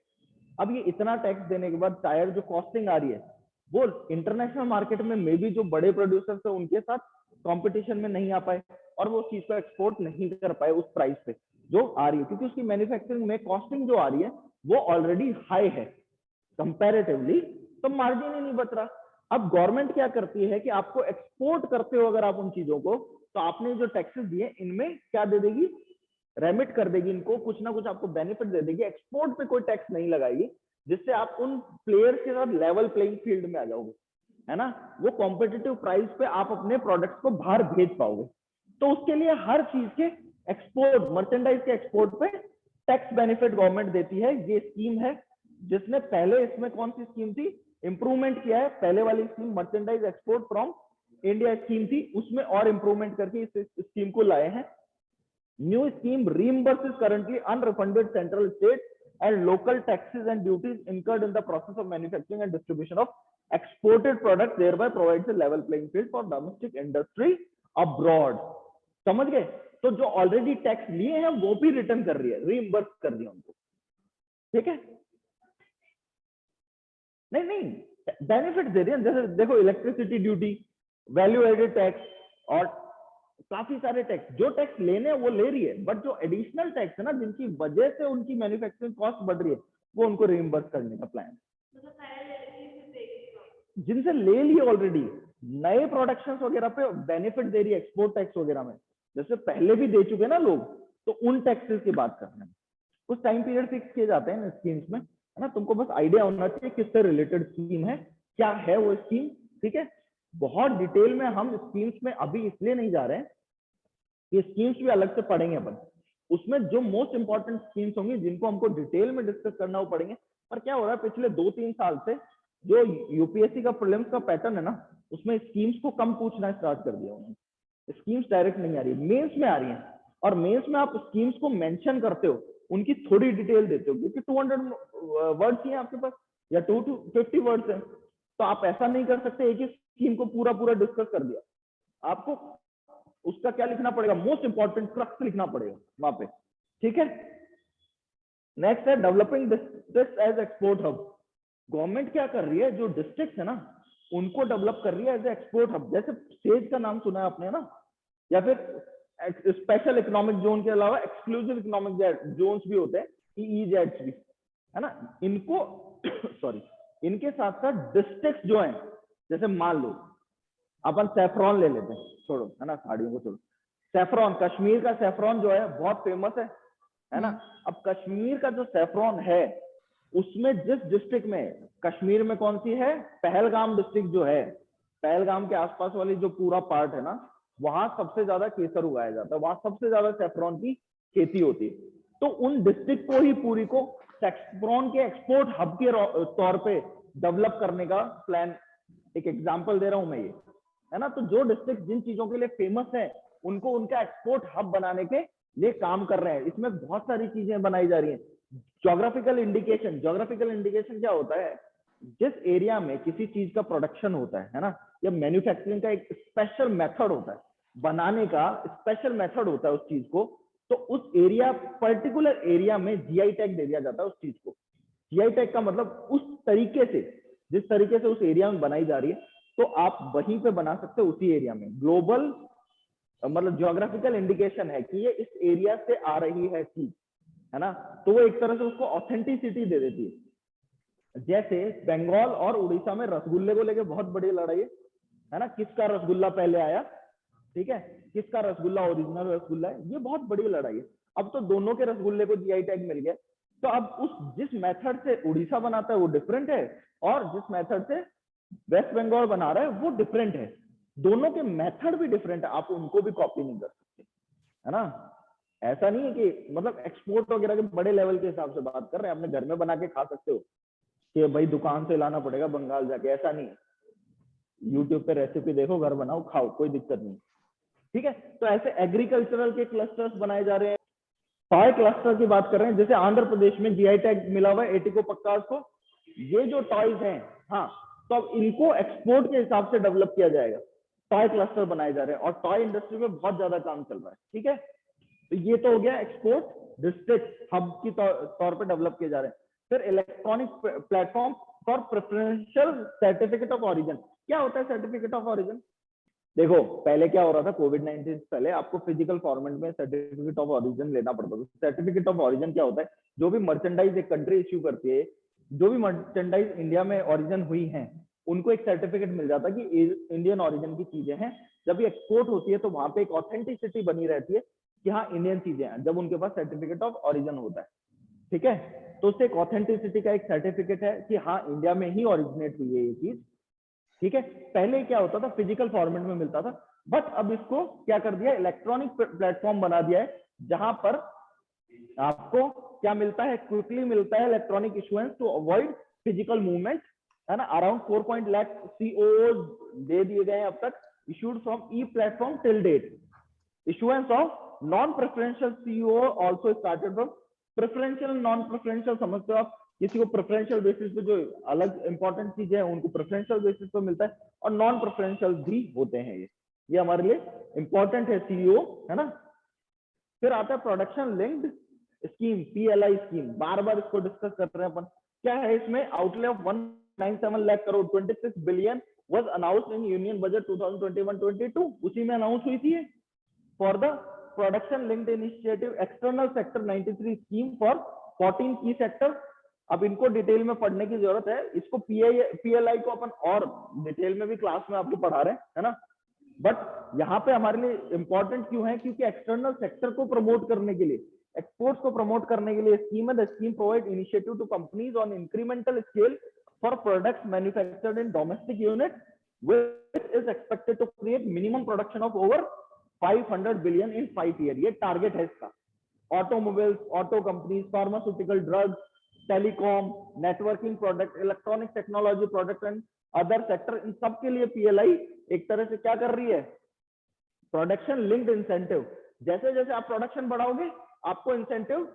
अब ये इतना टैक्स देने के बाद टायर जो कॉस्टिंग आ रही है, वो इंटरनेशनल मार्केट में मे बी जो बड़े प्रोड्यूसर्स है उनके साथ कंपटीशन में नहीं आ पाए, और वो चीज को एक्सपोर्ट नहीं कर पाए उस प्राइस पे जो आ रही है, क्योंकि उसकी मैन्युफैक्चरिंग में कॉस्टिंग जो आ रही है वो ऑलरेडी हाई है कंपैरेटिवली, तो मार्जिन ही नहीं बच रहा। अब गवर्नमेंट क्या करती है कि आपको एक्सपोर्ट करते हो अगर आप उन चीजों को, तो आपने जो टैक्सेस दिए इनमें क्या दे देगी, रेमिट कर देगी, इनको कुछ ना कुछ आपको बेनिफिट दे देगी, एक्सपोर्ट पे कोई टैक्स नहीं लगाएगी, जिससे आप उन प्लेयर्स के साथ लेवल प्लेइंग फील्ड में आ जाओगे, है ना, वो कॉम्पिटिटिव प्राइस पे आप अपने प्रोडक्ट्स को बाहर भेज पाओगे। तो उसके लिए हर चीज के एक्सपोर्ट, मर्चेंडाइज के एक्सपोर्ट पे टैक्स बेनिफिट गवर्नमेंट देती है। ये स्कीम है जिसने पहले, इसमें कौन सी स्कीम थी, इंप्रूवमेंट किया है, पहले वाली scheme merchandise export from India scheme थी, उसमें और इंप्रूवमेंट करके इस स्कीम को लाए हैं। New scheme reimburses currently unrefunded central, state and local taxes and duties incurred in the process of manufacturing and distribution of exported products, thereby provides a level playing field for domestic industry abroad। समझ गए? तो जो already tax लिए हैं वो भी return कर रही है, रीइंबर्स कर दिया उनको, ठीक है। नहीं बेनिफिट दे रही है, जैसे देखो electricity duty, value added tax, और काफी सारे टैक्स, जो टैक्स लेने हैं वो ले रही है, बट जो एडिशनल टैक्स है ना, जिनकी वजह से उनकी मैन्युफैक्चरिंग कॉस्ट बढ़ रही है, वो उनको रीइंबर्स करने का प्लान है। जिनसे ले ली ऑलरेडी, नए प्रोडक्शन वगैरह पे बेनिफिट दे रही है एक्सपोर्ट टैक्स वगैरह में, जैसे पहले भी दे चुके ना लोग, तो उन टैक्सेस की बात कर रहे हैं। कुछ टाइम पीरियड फिक्स किए जाते हैं स्कीम्स में, है ना, तुमको बस आइडिया होना चाहिए किससे रिलेटेड स्कीम है, क्या है वो स्कीम, ठीक है। बहुत डिटेल में हम स्कीम्स में अभी इसलिए नहीं जा रहे हैं कि स्कीम्स भी अलग से पढ़ेंगे अपन, उसमें जो मोस्ट इंपॉर्टेंट स्कीम्स होंगी जिनको हमको डिटेल में डिस्कस करना वो पड़ेंगे। पर क्या हो रहा है पिछले 2-3 साल से जो यूपीएससी का प्रीलिम्स का पैटर्न है ना, उसमें स्कीम्स को कम पूछना स्टार्ट कर दिया उन्होंने, स्कीम्स डायरेक्ट नहीं आ रही, मेंस में आ रही हैं। और मेंस में आप स्कीम्स को मेंशन करते हो, उनकी थोड़ी डिटेल देते हो, क्योंकि 200 वर्ड्स ही हैं आपके पास या 250 वर्ड्स हैं, तो आप ऐसा नहीं कर सकते एक ही स्कीम को पूरा पूरा डिस्कस कर दिया। आपको उसका क्या लिखना पड़ेगा, मोस्ट इंपॉर्टेंट क्रक्स लिखना पड़ेगा वहां पे, ठीक है। नेक्स्ट है developing district as export hub. Government क्या कर रही है, जो डिस्ट्रिक्ट है ना उनको डेवलप कर रही है एज एक्सपोर्ट हब। जैसे सेज का नाम सुना है आपने ना, या फिर स्पेशल इकोनॉमिक जोन के अलावा एक्सक्लूसिव इकोनॉमिक जोन्स भी होते हैं, ईईजेड्स भी, है ना। इनको सॉरी, इनके साथ साथ डिस्ट्रिक्ट जो है, जैसे मान लो अपन सैफरॉन ले लेते हैं, छोड़ो है ना साड़ियों को छोड़ो, सैफरॉन, कश्मीर का सैफरॉन जो है बहुत फेमस है ना। अब कश्मीर का जो सैफरॉन है उसमें जिस डिस्ट्रिक्ट में, कश्मीर में कौन सी है, पहलगाम डिस्ट्रिक्ट जो है, पहलगाम के आसपास वाली जो पूरा पार्ट है ना, वहां सबसे ज्यादा केसर उगाया जाता है, वहां सबसे ज्यादा सैफरॉन की खेती होती है। तो उन डिस्ट्रिक्ट को ही पूरी को सैफरॉन के एक्सपोर्ट हब के तौर पे डेवलप करने का प्लान, एक एग्जांपल दे रहा हूं मैं ये, है ना। तो जो डिस्ट्रिक्ट जिन चीजों के लिए फेमस है उनको उनका एक्सपोर्ट हब बनाने के लिए काम कर रहे हैं। इसमें बहुत सारी चीजें बनाई जा रही हैं। ज्योग्राफिकल इंडिकेशन, ज्योग्राफिकल इंडिकेशन क्या होता है, जिस एरिया में किसी चीज का प्रोडक्शन होता है ना, या मैन्युफैक्चरिंग का एक स्पेशल मेथड होता है, बनाने का स्पेशल मेथड होता है उस चीज को, तो उस एरिया, पर्टिकुलर एरिया में जीआई टैग दे दिया जाता है उस चीज को। जीआई टैग का मतलब उस तरीके से, जिस तरीके से उस एरिया में बनाई जा रही है, तो आप वहीं पे बना सकते हो उसी एरिया में। ग्लोबल मतलब ज्योग्राफिकल इंडिकेशन है कि ये इस एरिया से आ रही है चीज, है ना, तो वो एक तरह से उसको ऑथेंटिसिटी दे देती है। जैसे बंगाल और उड़ीसा में रसगुल्ले को लेके बहुत बड़ी लड़ाई है ना, किसका रसगुल्ला पहले आया, ठीक है, किसका रसगुल्ला ओरिजिनल रसगुल्ला है, ये बहुत बड़ी लड़ाई है। अब तो दोनों के रसगुल्ले को जीआई टैग मिल गया, तो अब उस जिस मेथड से उड़ीसा बनाता है वो डिफरेंट है, और जिस मेथड से वेस्ट बंगाल बना रहा है वो डिफरेंट है। दोनों के मेथड भी डिफरेंट है, आप उनको भी कॉपी नहीं कर सकते, है ना। ऐसा नहीं है कि मतलब एक्सपोर्ट वगैरह के बड़े लेवल के हिसाब से बात कर रहे हैं, अपने घर में बना के खा सकते हो कि भाई दुकान से लाना पड़ेगा बंगाल जाके, ऐसा नहीं है। यूट्यूब पे रेसिपी देखो, घर बनाओ, खाओ, कोई दिक्कत नहीं, ठीक है। तो ऐसे एग्रीकल्चरल के क्लस्टर्स बनाए जा रहे हैं। टॉय क्लस्टर की बात कर रहे हैं, जैसे आंध्र प्रदेश में जीआई टैग मिला हुआ है एटिको पक्कास को। ये जो टॉयज हैं, हाँ, तो अब इनको एक्सपोर्ट के हिसाब से डेवलप किया जाएगा, टॉय क्लस्टर बनाए जा रहे हैं, और टॉय इंडस्ट्री में बहुत ज्यादा काम चल रहा है, ठीक है। तो ये तो हो गया एक्सपोर्ट डिस्ट्रिक्ट हब की तौर पे डेवलप किए जा रहे हैं। फिर electronic platform for preferential certificate of origin. क्या होता है सर्टिफिकेट ऑफ ऑरिजिन? देखो पहले क्या हो रहा था, कोविड-19 से पहले आपको फिजिकल फॉर्मेट में सर्टिफिकेट ऑफ ऑरिजिन लेना पड़ता था। सर्टिफिकेट ऑफ ऑरिजिन क्या होता है, जो भी मर्चेंडाइज एक कंट्री इश्यू करती है, जो भी मर्चेंडाइज इंडिया में ओरिजिन हुई है, उनको एक सर्टिफिकेट मिल जाता है कि इंडियन ओरिजिन की चीजें हैं। जब ये एक्सपोर्ट होती है तो वहां पे एक ऑथेंटिसिटी बनी रहती है कि हाँ इंडियन चीजें हैं, जब उनके पास सर्टिफिकेट ऑफ ओरिजिन होता है, ठीक है। तो उससे एक ऑथेंटिसिटी का एक सर्टिफिकेट है कि हाँ इंडिया में ही ओरिजिनेट हुई है ये चीज, ठीक है। पहले क्या होता था, फिजिकल फॉर्मेट में मिलता था, बट अब इसको क्या कर दिया, इलेक्ट्रॉनिक प्लेटफॉर्म बना दिया है, जहां पर आपको क्या मिलता है, क्विकली मिलता है electronic issuance to avoid physical movement, है ना। अराउंड 4 लाख COOs दे दिए गए अब तक, issued from e platform till date. Issuance of non preferential CO also started from preferential, non preferential समझते हो आप, किसी को प्रेफरेंशियल बेसिस पे जो अलग इंपॉर्टेंट चीजें हैं उनको प्रेफरेंशियल बेसिस पे मिलता है, और नॉन प्रेफरेंशियल भी होते हैं। ये हमारे लिए इंपॉर्टेंट है CEO, है ना। फिर आता है production linked scheme, PLI scheme, बार बार इसको डिस्कस कर रहे हैं अपन। क्या है इसमें, outlay of 197 lakh crore, 26 billion was announced in union budget 2021-22, उसी में अनाउंस हुई थी for the production linked initiative external sector 93 scheme for 14 की सेक्टर अब इनको डिटेल में पढ़ने की जरूरत है, इसको पीएलआई को अपन और डिटेल में भी क्लास में आपको पढ़ा रहे हैं, है ना। बट यहाँ पे हमारे लिए इंपॉर्टेंट क्यों है, क्योंकि एक्सटर्नल सेक्टर को प्रमोट करने के लिए, एक्सपोर्ट्स को प्रमोट करने के लिए स्कीम है। The scheme provide initiative to companies on incremental scale for products manufactured in domestic unit which is expected to create minimum production of over 500 billion in 5 year. ये target है इसका। Automobiles, auto companies, pharmaceutical, drugs, telecom, networking product, electronic technology product and other sector, इन सब के लिए PLI एक तरह से क्या कर रही है, प्रोडक्शन लिंक्ड इंसेंटिव। जैसे जैसे आप प्रोडक्शन बढ़ाओगे आपको इंसेंटिव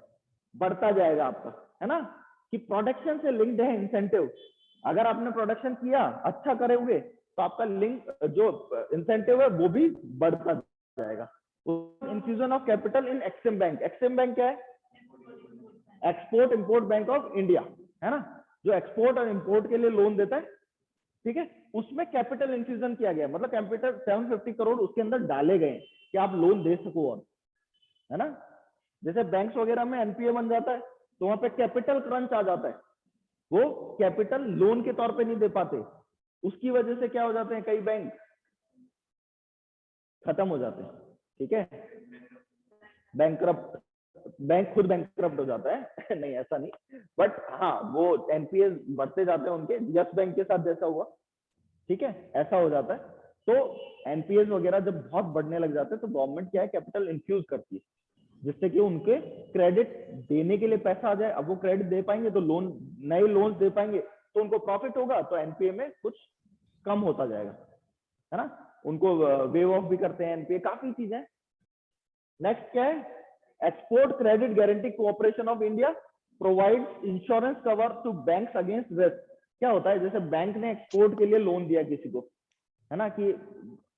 बढ़ता जाएगा आपका, है ना, कि प्रोडक्शन से लिंक्ड है इंसेंटिव। अगर आपने प्रोडक्शन किया, अच्छा करोगे, तो आपका लिंक जो इंसेंटिव है वो भी बढ़ता जाएगा। Infusion of capital in Exim bank. Exim bank क्या है, export import bank of India, है ना, जो एक्सपोर्ट और इंपोर्ट के लिए लोन देता है, ठीक है। उसमें कैपिटल इन्फ्यूजन किया गया, मतलब कैपिटल 750 करोड़ उसके अंदर डाले गए कि आप लोन दे सको, और है ना। जैसे बैंक्स वगैरह में एनपीए बन जाता है तो वहां पे कैपिटल क्रंच आ जाता है, वो कैपिटल लोन के तौर पे नहीं दे पाते, उसकी वजह से क्या हो जाते हैं, कई बैंक खत्म हो जाते हैं, ठीक है, बैंकरप्ट, बैंक खुद बैंकरप्ट हो जाता है नहीं ऐसा नहीं, बट हाँ वो एनपीए बढ़ते जाते हैं उनके, यस बैंक के साथ जैसा हुआ, ठीक है, ऐसा हो जाता है। तो एनपीएस वगैरह जब बहुत बढ़ने लग जाते हैं तो गवर्नमेंट क्या है, कैपिटल इन्फ्यूज करती है, जिससे कि उनके क्रेडिट देने के लिए पैसा आ जाए। अब वो क्रेडिट दे पाएंगे तो लोन, नए लोन दे पाएंगे तो उनको प्रॉफिट होगा, तो एनपीए में कुछ कम होता जाएगा, है ना। उनको वेव ऑफ भी करते हैं एनपीए, काफी चीजें। नेक्स्ट क्या है, export credit guarantee cooperation of India provides insurance cover to banks against risk. क्या होता है, जैसे बैंक ने एक्सपोर्ट के लिए लोन दिया किसी को, है ना, कि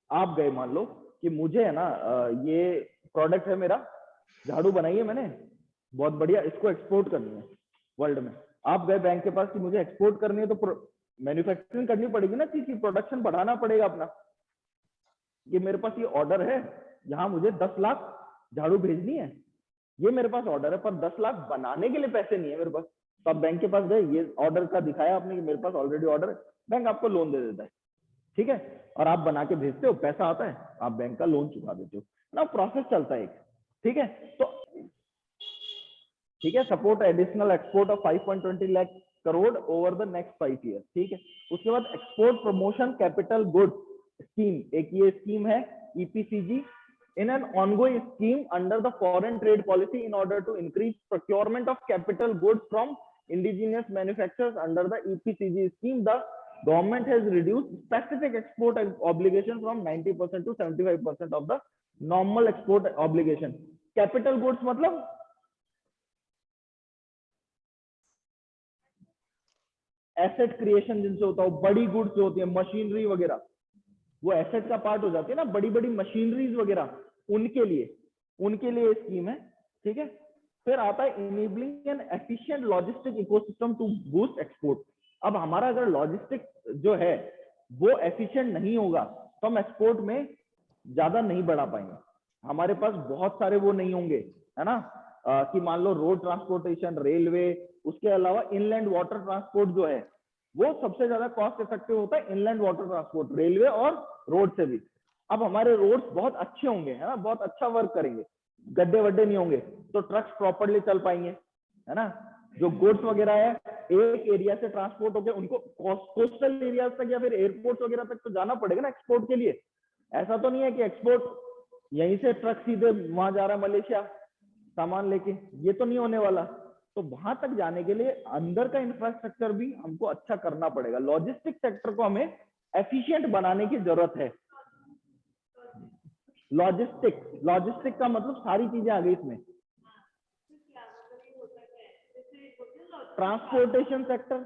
आप गए, मान लो कि मुझे है ना ये प्रोडक्ट है मेरा, झाड़ू बनाई है मैंने बहुत बढ़िया, इसको एक्सपोर्ट करनी है वर्ल्ड में। आप गए बैंक के पास कि मुझे एक्सपोर्ट करनी है, तो मैन्युफैक्चरिंग करनी पड़ेगी ना चीज की, प्रोडक्शन बढ़ाना पड़ेगा अपना, कि मेरे पास ये ऑर्डर है, यहाँ मुझे 10 लाख झाड़ू भेजनी है, ये मेरे पास ऑर्डर है, पर 10 लाख बनाने के लिए पैसे नहीं है मेरे पास। तो आप बैंक के पास गए, ये ऑर्डर का दिखाया आपने कि मेरे पास ऑलरेडी ऑर्डर है, बैंक आपको लोन दे देता है, ठीक है, और आप बना के भेजते हो, पैसा आता है, आप बैंक का लोन चुका देते हो ना, प्रोसेस चलता है एक, ठीक है। तो ठीक है, support additional export of 5.20 lakh crore over the next 5 year, ठीक है। उसके बाद export promotion capital goods scheme, एक ये स्कीम है EPCG, in an ongoing scheme under the foreign trade policy in order to increase procurement of capital goods from indigenous manufacturers under the EPCG scheme, the government has reduced specific export obligation from 90% to 75% of the normal export obligation. Capital goods मतलब asset creation जिनसे होता है, बड़ी goods जो होती है, machinery वगैरह, वो एसेट का पार्ट हो जाती है ना, बड़ी बड़ी मशीनरीज वगैरह, उनके लिए स्कीम है, ठीक है। फिर आता है enabling an efficient logistic ecosystem to boost export. अब हमारा अगर लॉजिस्टिक जो है वो एफिशिएंट नहीं होगा तो हम एक्सपोर्ट में ज्यादा नहीं बढ़ा पाएंगे, हमारे पास बहुत सारे वो नहीं होंगे, है ना, कि मान लो रोड ट्रांसपोर्टेशन, रेलवे, उसके अलावा इनलैंड वाटर ट्रांसपोर्ट जो है वो सबसे ज्यादा कॉस्ट इफेक्टिव होता है, इनलैंड वाटर ट्रांसपोर्ट, रेलवे और रोड से भी। अब हमारे रोड्स बहुत अच्छे होंगे, है ना, बहुत अच्छा वर्क करेंगे, गड्ढे वड्ढे नहीं होंगे, तो ट्रक्स प्रॉपरली चल पाएंगे, है ना। जो गुड्स वगैरह है एक एरिया से ट्रांसपोर्ट होकर उनको कोस्टल एरिया तक या फिर एयरपोर्ट वगैरह तक तो जाना पड़ेगा ना एक्सपोर्ट के लिए। ऐसा तो नहीं है कि एक्सपोर्ट यहीं से ट्रक सीधे वहां जा रहा है मलेशिया सामान लेके, ये तो नहीं होने वाला। तो वहां तक जाने के लिए अंदर का इंफ्रास्ट्रक्चर भी हमको अच्छा करना पड़ेगा, लॉजिस्टिक सेक्टर को हमें एफिशिएंट बनाने की जरूरत है। लॉजिस्टिक का मतलब सारी चीजें आ गई इसमें, ट्रांसपोर्टेशन सेक्टर,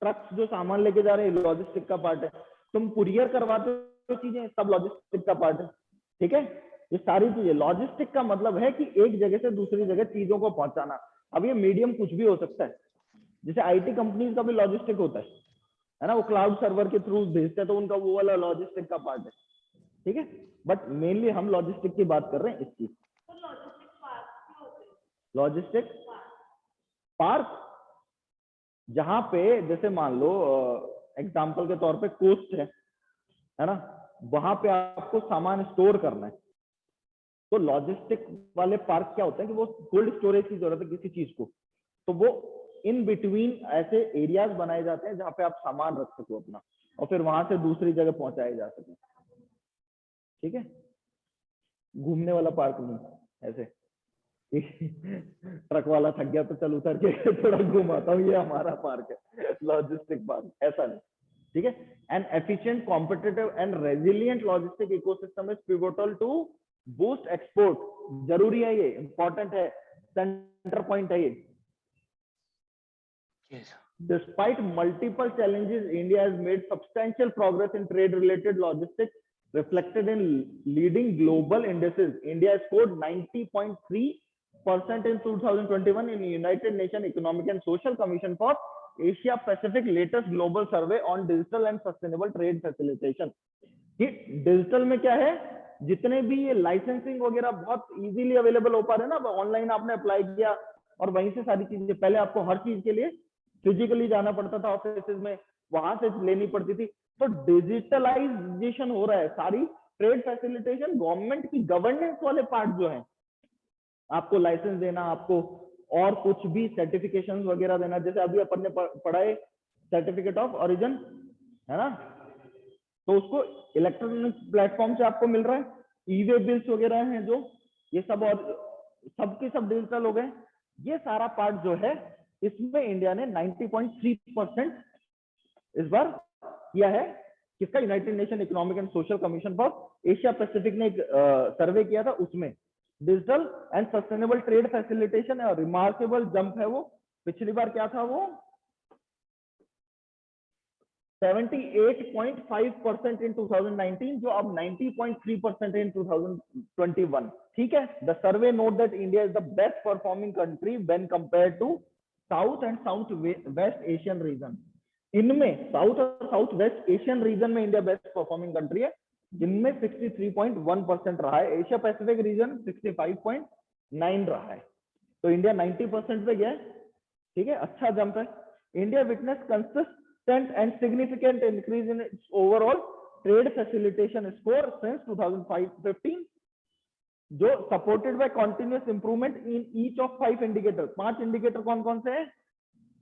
ट्रक्स जो सामान लेके जा रहे हैं लॉजिस्टिक का पार्ट है, तुम कुरियर करवाते हो चीजें, सब लॉजिस्टिक का पार्ट है, ठीक है। ये सारी चीजें, लॉजिस्टिक का मतलब है कि एक जगह से दूसरी जगह चीजों को पहुंचाना। अब ये मीडियम कुछ भी हो सकता है, जैसे आईटी कंपनीज का भी लॉजिस्टिक होता है ना, वो क्लाउड सर्वर के थ्रू भेजते हैं तो उनका वो वाला लॉजिस्टिक का पार्ट है, ठीक है। बट मेनली हम लॉजिस्टिक की बात कर रहे हैं इसकी। लॉजिस्टिक पार्क जहां पे जैसे मान लो एग्जाम्पल के तौर पे कोस्ट है ना, वहां पे आपको सामान स्टोर करना है, तो लॉजिस्टिक वाले पार्क क्या होते हैं कि वो कोल्ड स्टोरेज की जरूरत है किसी चीज को, तो वो इन बिटवीन ऐसे एरियाज बनाए जाते हैं जहां पे आप सामान रख सको अपना, और फिर वहां से दूसरी जगह पहुंचाए जा सके। ठीक है, घूमने वाला पार्क नहीं ऐसे ट्रक वाला थक गया तो चल उतर के थोड़ा घुमाता हूँ, ये हमारा पार्क है लॉजिस्टिक पार्क, ऐसा नहीं। ठीक है, an efficient competitive and resilient logistic ecosystem is pivotal to boost export. जरूरी है, ये इंपॉर्टेंट है, सेंटर पॉइंट है ये। Yes. Despite multiple challenges, India has made substantial progress in trade-related logistics, reflected in leading global indices. India scored 90.3% in 2021 in the United Nations Economic and Social Commission for Asia Pacific latest global survey on digital and sustainable trade facilitation. कि digital में क्या है, जितने भी ये licensing वगैरह बहुत easily available हो पा रहे हैं ना, ऑनलाइन आपने अप्लाई किया और वहीं से सारी चीजें, पहले आपको हर चीज के लिए फिजिकली जाना पड़ता था ऑफिस में, वहां से लेनी पड़ती थी, तो डिजिटलाइजेशन हो रहा है। सारी ट्रेड फैसिलिटेशन, गवर्नमेंट की गवर्नेंस वाले पार्ट जो है, आपको लाइसेंस देना, आपको और कुछ भी सर्टिफिकेशन वगैरह देना, जैसे अभी अपन ने पढ़ा है सर्टिफिकेट ऑफ ओरिजिन, है ना, तो उसको इलेक्ट्रॉनिक प्लेटफॉर्म से आपको मिल रहा है। ई वे बिल्स वगैरह हैं जो, ये सब और सबके सब डिजिटल हो गए। ये सारा पार्ट जो है, इसमें इंडिया ने 90.3% इस बार किया है। किसका? United nation economic and social commission for Asia Pacific ने एक सर्वे किया था, उसमें digital and sustainable trade facilitation है, रिमार्केबल जंप है वो। पिछली बार क्या था वो 78.5% इन 2019, जो अब 90.3% इन 2021। ठीक है, the survey note that India is the best performing country when compare to south and south west Asian region. इनमें साउथ और साउथ वेस्ट एशियन रीजन में इंडिया बेस्ट परफॉर्मिंग कंट्री है, जिनमें 63.1% रहा है। एशिया पैसिफिक रीजन 65.9 रहा है, तो इंडिया 90% पे गया है। ठीक है, अच्छा जंप है। India witness consistent and significant increase in its overall trade facilitation score since 2015, जो supported by continuous improvement in each of 5 indicator. 5 indicator कौन कौन से हैं?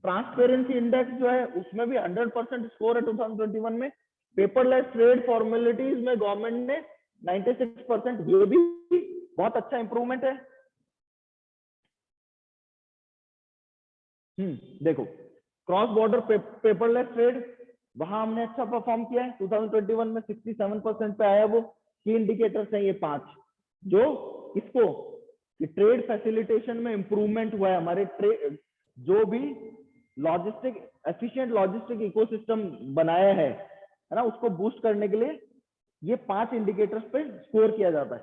ट्रांसपेरेंसी इंडेक्स जो है उसमें भी 100% स्कोर है 2021 में। पेपरलेस ट्रेड फॉर्मेलिटीज में गवर्नमेंट ने 96%, ये भी बहुत अच्छा इंप्रूवमेंट है। देखो, क्रॉस बॉर्डर पेपरलेस ट्रेड, वहां हमने अच्छा परफॉर्म किया है। 2021 में 67% पे आया वो। की इंडिकेटर्स हैं ये 5, जो इसको ट्रेड फैसिलिटेशन में इंप्रूवमेंट हुआ है। हमारे ट्रेड जो भी लॉजिस्टिक एफिशिएंट लॉजिस्टिक इकोसिस्टम बनाया है ना, उसको बूस्ट करने के लिए ये 5 इंडिकेटर्स पे स्कोर किया जाता है।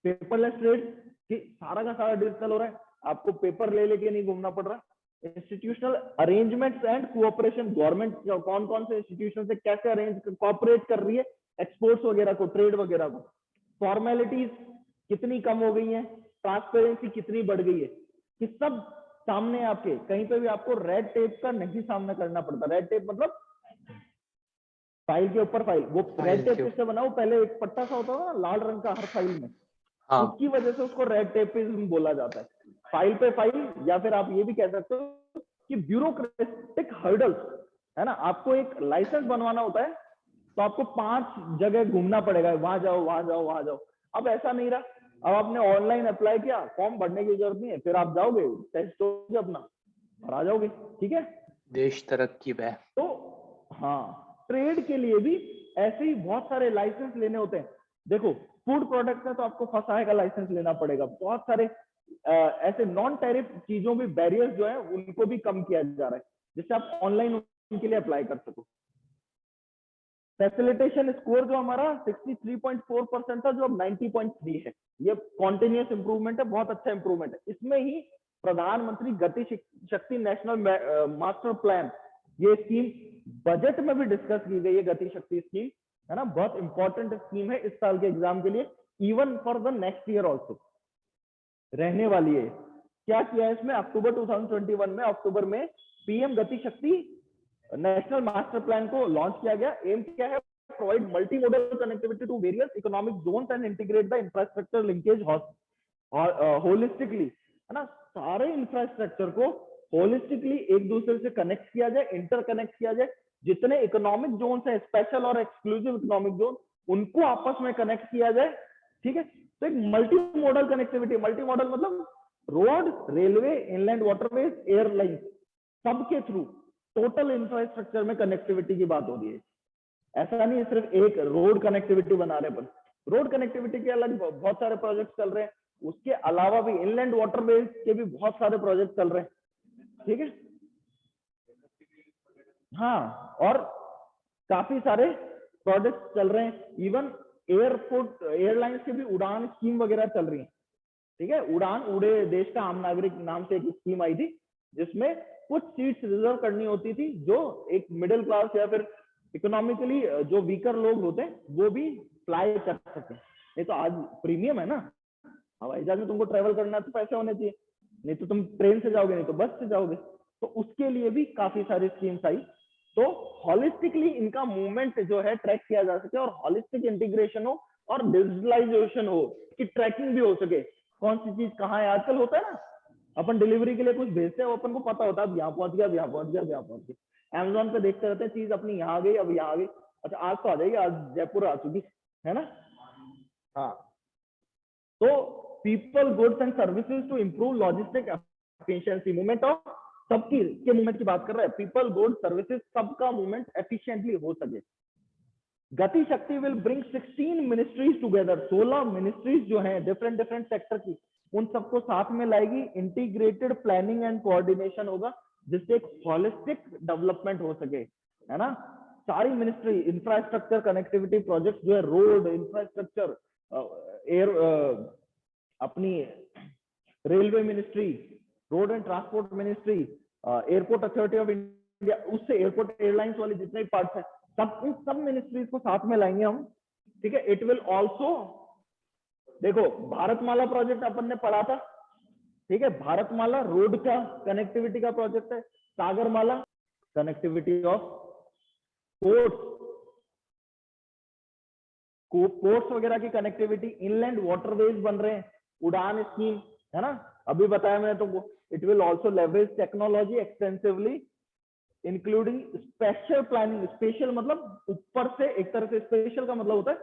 पेपरलेस ट्रेड कि सारा का सारा डिजिटल हो रहा है, आपको पेपर ले लेके नहीं घूमना पड़ रहा। Institutional arrangements and cooperation, government कौन कौन से इंस्टीट्यूशन से कैसे अरेंज कोऑपरेट कर रही है एक्सपोर्ट्स वगैरह को, ट्रेड वगैरह को। फॉर्मेलिटीज कितनी कम हो गई है, ट्रांसपेरेंसी कितनी बढ़ गई है, कि सब सामने आपके, कहीं पे भी आपको रेड टेप का नहीं सामना करना पड़ता। रेड टेप मतलब फाइल के ऊपर फाइल, वो रेड टेप किससे बना? वो पहले एक पट्टा सा होता था ना लाल रंग का हर फाइल में, हाँ। उसकी वजह से उसको रेड टेपिज्म बोला जाता है। फाइल पे फाइल, या फिर आप ये भी कह सकते हो कि ब्यूरोक्रेटिक हर्डल्स, है ना। आपको एक लाइसेंस बनवाना होता है तो आपको 5 जगह घूमना पड़ेगा, वहां जाओ वहां जाओ वहां जाओ। अब ऐसा नहीं रहा, अब आपने ऑनलाइन अप्लाई किया, फॉर्म भरने की जरूरत नहीं है, फिर आप जाओगे टेस्ट होगे अपना और आ जाओगे। ठीक है, देश तरक्की पे। तो हाँ, ट्रेड के लिए भी ऐसे ही बहुत सारे लाइसेंस लेने होते हैं। देखो, फूड प्रोडक्ट में तो आपको फसाए का लाइसेंस लेना पड़ेगा। बहुत सारे ऐसे नॉन टैरिफ चीजों में बैरियर्स जो है उनको भी कम किया जा रहा है, जिससे आप ऑनलाइन उनके लिए अप्लाई कर सको। फैसिलिटेशन स्कोर जो हमारा 63.4% था, जो अब 90.3 है। ये कॉन्टिन्यूअस इंप्रूवमेंट है, बहुत अच्छा इंप्रूवमेंट है। इसमें ही प्रधानमंत्री गति शक्ति नेशनल मास्टर प्लान, ये स्कीम बजट में भी डिस्कस की गई है। गति शक्ति स्कीम है ना, बहुत इंपॉर्टेंट स्कीम है इस साल के एग्जाम के लिए, even for the next year also रहने वाली है। क्या किया है इसमें, अक्टूबर 2021 में, अक्टूबर में PM Gati Shakti national master plan को लॉन्च किया गया। एम क्या है, provide multi modal connectivity to various economic zones and integrate the infrastructure linkage holistically, है ना, सारे इंफ्रास्ट्रक्चर को होलिस्टिकली एक दूसरे से कनेक्ट किया जाए, इंटरकनेक्ट किया जाए। जितने इकोनॉमिक जोन है, स्पेशल और एक्सक्लूसिव इकोनॉमिक जोन, उनको आपस में कनेक्ट किया जाए। ठीक है, तो एक multi model connectivity, multi model मतलब road, railway, inland waterways, airline, सबके थ्रू टोटल इंफ्रास्ट्रक्चर में कनेक्टिविटी की बात हो रही है। ऐसा नहीं है सिर्फ एक रोड कनेक्टिविटी बना रहे, पर रोड कनेक्टिविटी के अलग बहुत सारे प्रोजेक्ट चल रहे हैं, उसके अलावा भी इनलैंड वाटरवेज के भी बहुत सारे प्रोजेक्ट चल रहे हैं। ठीक है, हाँ, और काफी सारे प्रोजेक्ट चल रहे हैं। इवन एयरपोर्ट, एयरलाइंस की भी उड़ान स्कीम वगैरह चल रही है। ठीक है, उड़ान उड़े देश का आम नागरिक नाम से एक स्कीम आई थी, जिसमें कुछ सीट्स रिजर्व करनी होती थी, जो एक मिडिल क्लास या फिर इकोनॉमिकली जो वीकर लोग होते हैं वो भी फ्लाई कर सके। नहीं तो आज प्रीमियम है ना, हवाई जहाज में तुमको ट्रेवल करना है तो पैसे होने चाहिए, नहीं तो तुम ट्रेन से जाओगे, नहीं तो बस से जाओगे। तो उसके लिए भी काफी सारी स्कीम्स आई। तो हॉलिस्टिकली इनका मूवमेंट जो है ट्रैक किया जा सके, और हॉलिस्टिक इंटीग्रेशन हो और डिजिटलाइजेशन हो, कि ट्रैकिंग भी हो सके, कौन सी चीज कहाँ है। आजकल होता है ना, अपन डिलीवरी के लिए कुछ भेजते हैं, वो अपन को पता होता है यहाँ पहुंच गया, यहाँ पहुंच गया, यहाँ पहुंच गया। अमेजोन पे देखते रहते हैं, चीज अपनी यहाँ आ गई, अब यहाँ आ गई, अच्छा आज तो आ जाएगी, आज जयपुर आ चुकी है ना। हाँ, तो people, goods and services to improve logistic efficiency, movement of सबकी के मूवमेंट की बात कर रहे हैं। पीपल, गुड्स, सर्विसेज, सबका मूवमेंट एफिशिएंटली हो सके। Gati Shakti will bring 16 ministries together, 16 ministries जो हैं डिफरेंट डिफरेंट सेक्टर की, उन सबको साथ में लाएगी। इंटीग्रेटेड प्लानिंग एंड कोऑर्डिनेशन होगा, जिससे एक हॉलिस्टिक डेवलपमेंट हो सके, है ना। सारी मिनिस्ट्री, इंफ्रास्ट्रक्चर कनेक्टिविटी प्रोजेक्ट जो है, रोड इंफ्रास्ट्रक्चर, एयर, अपनी railway ministry, road and transport ministry, airport authority of India, उससे एयरपोर्ट एयरलाइंस वाले जितने भी पार्ट्स हैं, सब इन सब मिनिस्ट्रीज को साथ में लाएंगे हम। ठीक है, इट विल ऑल्सो, देखो भारतमाला प्रोजेक्ट अपन ने पढ़ा था। ठीक है, भारतमाला रोड का कनेक्टिविटी का प्रोजेक्ट है, सागरमाला कनेक्टिविटी ऑफ पोर्ट्स वगैरह की कनेक्टिविटी, इनलैंड वाटरवेज बन रहे हैं, उड़ान स्कीम, है ना, अभी बताया मैंने तुमको। It will also leverage technology extensively including special planning. Special मतलब ऊपर से, एक तरह से स्पेशल का मतलब होता है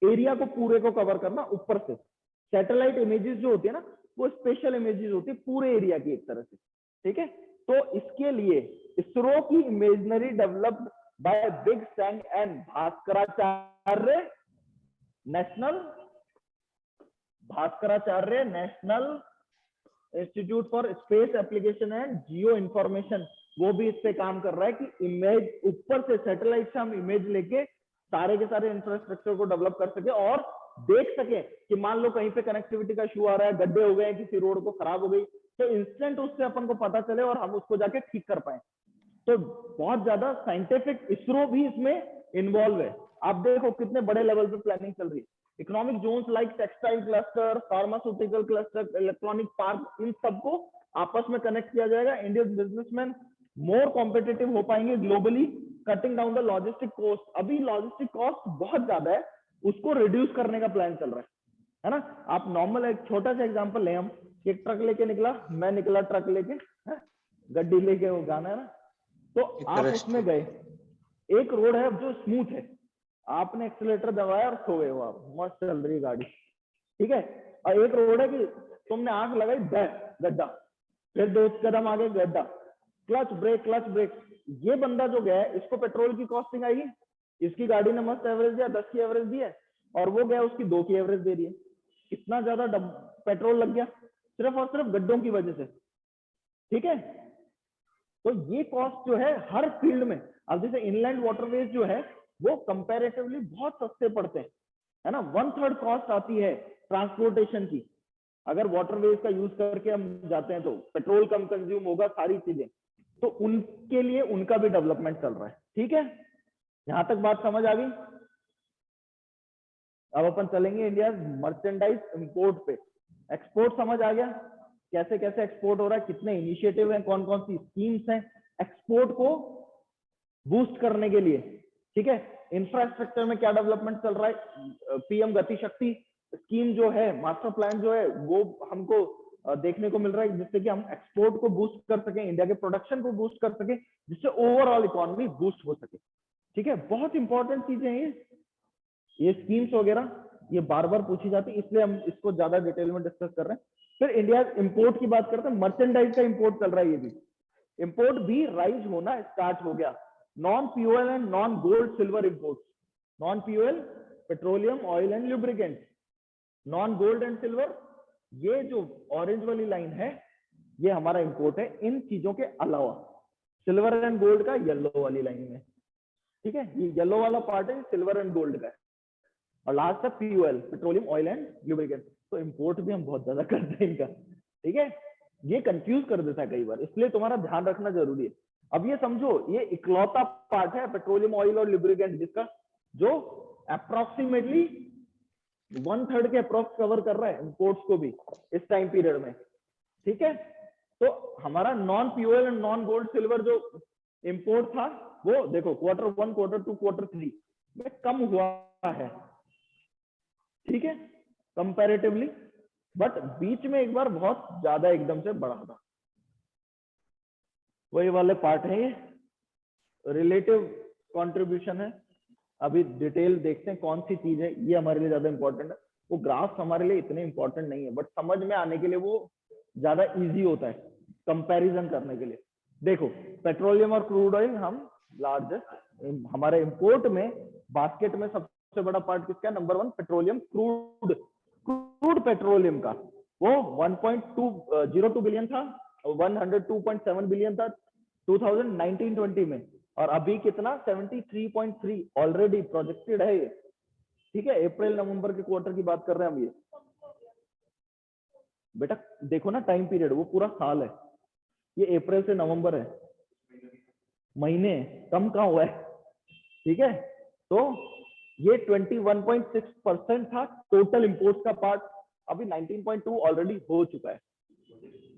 एरिया को पूरे को कवर करना ऊपर से। सैटेलाइट इमेजेस जो होती है ना, वो स्पेशल इमेजेस होती है पूरे एरिया की एक तरह से। ठीक है, तो इसके लिए इसरो की imaginary developed by big सैंग and Bhaskaracharya national institute for space application and Jio information, वो भी इस पे काम कर रहा है कि इमेज ऊपर से, सैटेलाइट से हम इमेज लेके सारे के सारे इंफ्रास्ट्रक्चर को डेवलप कर सके, और देख सके कि मान लो कहीं पे कनेक्टिविटी का इशू आ रहा है, गड्ढे हो गए, किसी रोड को खराब हो गई, तो इंस्टेंट उससे अपन को पता चले और हम उसको जाके ठीक कर पाए। तो बहुत ज्यादा साइंटिफिक, इसरो भी इसमें इन्वॉल्व है। आप देखो कितने बड़े लेवल पे प्लानिंग चल रही है। Economic zones like textile cluster, pharmaceutical cluster, electronic park, इन सबको आपस में कनेक्ट किया जाएगा। इंडियन बिजनेसमैन मोर कॉम्पिटिटिव हो पाएंगे globally, cutting down the logistic cost. अभी लॉजिस्टिक कॉस्ट बहुत ज्यादा है, उसको रिड्यूस करने का प्लान चल रहा है ना। आप नॉर्मल एक छोटा सा एग्जांपल लें हम, एक ट्रक लेके निकला, मैं निकला ट्रक लेके, गड्डी लेके, वो गाना है ना, तो आप उसमें गए, एक रोड है जो स्मूथ है, आपने एक्सीलेटर दबाया और सो गए हो आप, मस्त चल रही है गाड़ी। ठीक है, और एक रोड है कि तुमने आंख लगाई, गड्ढा, फिर 2 कदम आगे गड्ढा, क्लच ब्रेक। ये बंदा जो गया है, इसको पेट्रोल की कॉस्टिंग आई है, इसकी गाड़ी ने मस्त एवरेज दिया, 10 की एवरेज दी है, और वो गया उसकी 2 की एवरेज दे रही है। कितना ज्यादा पेट्रोल लग गया, सिर्फ और सिर्फ गड्ढों की वजह से। ठीक है, तो ये कॉस्ट जो है हर फील्ड में, अब जैसे इनलैंड वाटरवेज जो है वो कंपैरेटिवली बहुत सस्ते पड़ते हैं, है ना। 1/3 कॉस्ट आती है ट्रांसपोर्टेशन की। अगर वाटरवेज का यूज करके हम जाते हैं तो पेट्रोल कम कंज्यूम होगा, सारी चीजें, तो उनके लिए उनका भी डेवलपमेंट चल रहा है। ठीक है, यहां तक बात समझ आ गई। अब अपन चलेंगे इंडिया मर्चेंडाइज इंपोर्ट पे। एक्सपोर्ट समझ आ गया, कैसे कैसे एक्सपोर्ट हो रहा है, कितने इनिशिएटिव हैं, कौन कौन सी स्कीम्स हैं एक्सपोर्ट को बूस्ट करने के लिए, ठीक है। इंफ्रास्ट्रक्चर में क्या डेवलपमेंट चल रहा है, पीएम गति शक्ति स्कीम जो है, मास्टर प्लान जो है, वो हमको देखने को मिल रहा है, जिससे कि हम एक्सपोर्ट को बूस्ट कर सके, इंडिया के प्रोडक्शन को बूस्ट कर सके, जिससे ओवरऑल इकोनॉमी बूस्ट हो सके, ठीक है। बहुत इंपॉर्टेंट चीजें हैं ये स्कीम्स वगैरह, ये बार बार पूछी जाती है, इसलिए हम इसको ज्यादा डिटेल में डिस्कस कर रहे हैं। फिर इंडिया इंपोर्ट की बात करते हैं, मर्चेंडाइज का इंपोर्ट चल रहा है, ये भी इंपोर्ट भी राइज होना स्टार्ट हो गया। Non fuel and non gold silver import, non fuel petroleum oil and lubricant, non gold and silver, ये जो ऑरेंज वाली लाइन है ये हमारा इंपोर्ट है। इन चीजों के अलावा सिल्वर एंड गोल्ड का येलो वाली लाइन में, ठीक है, ये येलो वाला पार्ट है सिल्वर एंड गोल्ड का, और लास्ट है fuel petroleum oil and lubricant. तो इंपोर्ट भी हम बहुत ज्यादा करते हैं इनका, ठीक है। ये कंफ्यूज कर देता है कई बार, इसलिए तुम्हारा ध्यान रखना जरूरी है। अब ये समझो ये इकलौता पार्ट है पेट्रोलियम ऑयल और लुब्रिकेंट जिसका जो अप्रोक्सीमेटली 1/3 के अप्रोक्स कवर कर रहा है इंपोर्ट्स को भी इस टाइम पीरियड में, ठीक है। तो हमारा non fuel and non gold silver जो इंपोर्ट था वो देखो Q1, Q2, Q3 में कम हुआ है, ठीक है, कंपैरेटिवली, बट बीच में एक बार बहुत ज्यादा एकदम से बढ़ा था। वही वाले पार्ट है, ये रिलेटिव कंट्रीब्यूशन है। अभी डिटेल देखते हैं कौन सी चीज है, ये हमारे लिए ज्यादा इंपॉर्टेंट है। वो ग्राफ्स हमारे लिए इतने इंपॉर्टेंट नहीं है, बट समझ में आने के लिए वो ज्यादा इजी होता है कंपैरिजन करने के लिए। देखो पेट्रोलियम और क्रूड ऑयल हम लार्जेस्ट, हमारे इंपोर्ट में बास्केट में सबसे बड़ा पार्ट किसका है, नंबर 1 पेट्रोलियम, क्रूड पेट्रोलियम का वो 1.202 बिलियन था, 102.7 बिलियन था 2019-20 में, और अभी कितना 73.3 ऑलरेडी प्रोजेक्टेड है ये, ठीक है। अप्रैल नवंबर के क्वार्टर की बात कर रहे हैं हम। ये बेटा देखो ना टाइम पीरियड, वो पूरा साल है, ये अप्रैल से नवंबर है, महीने कम कहाँ हुआ है, ठीक है। तो ये 21.6% था टोटल इंपोर्ट्स का पार्ट, अभी 19.2 ऑलरेडी हो चुका है,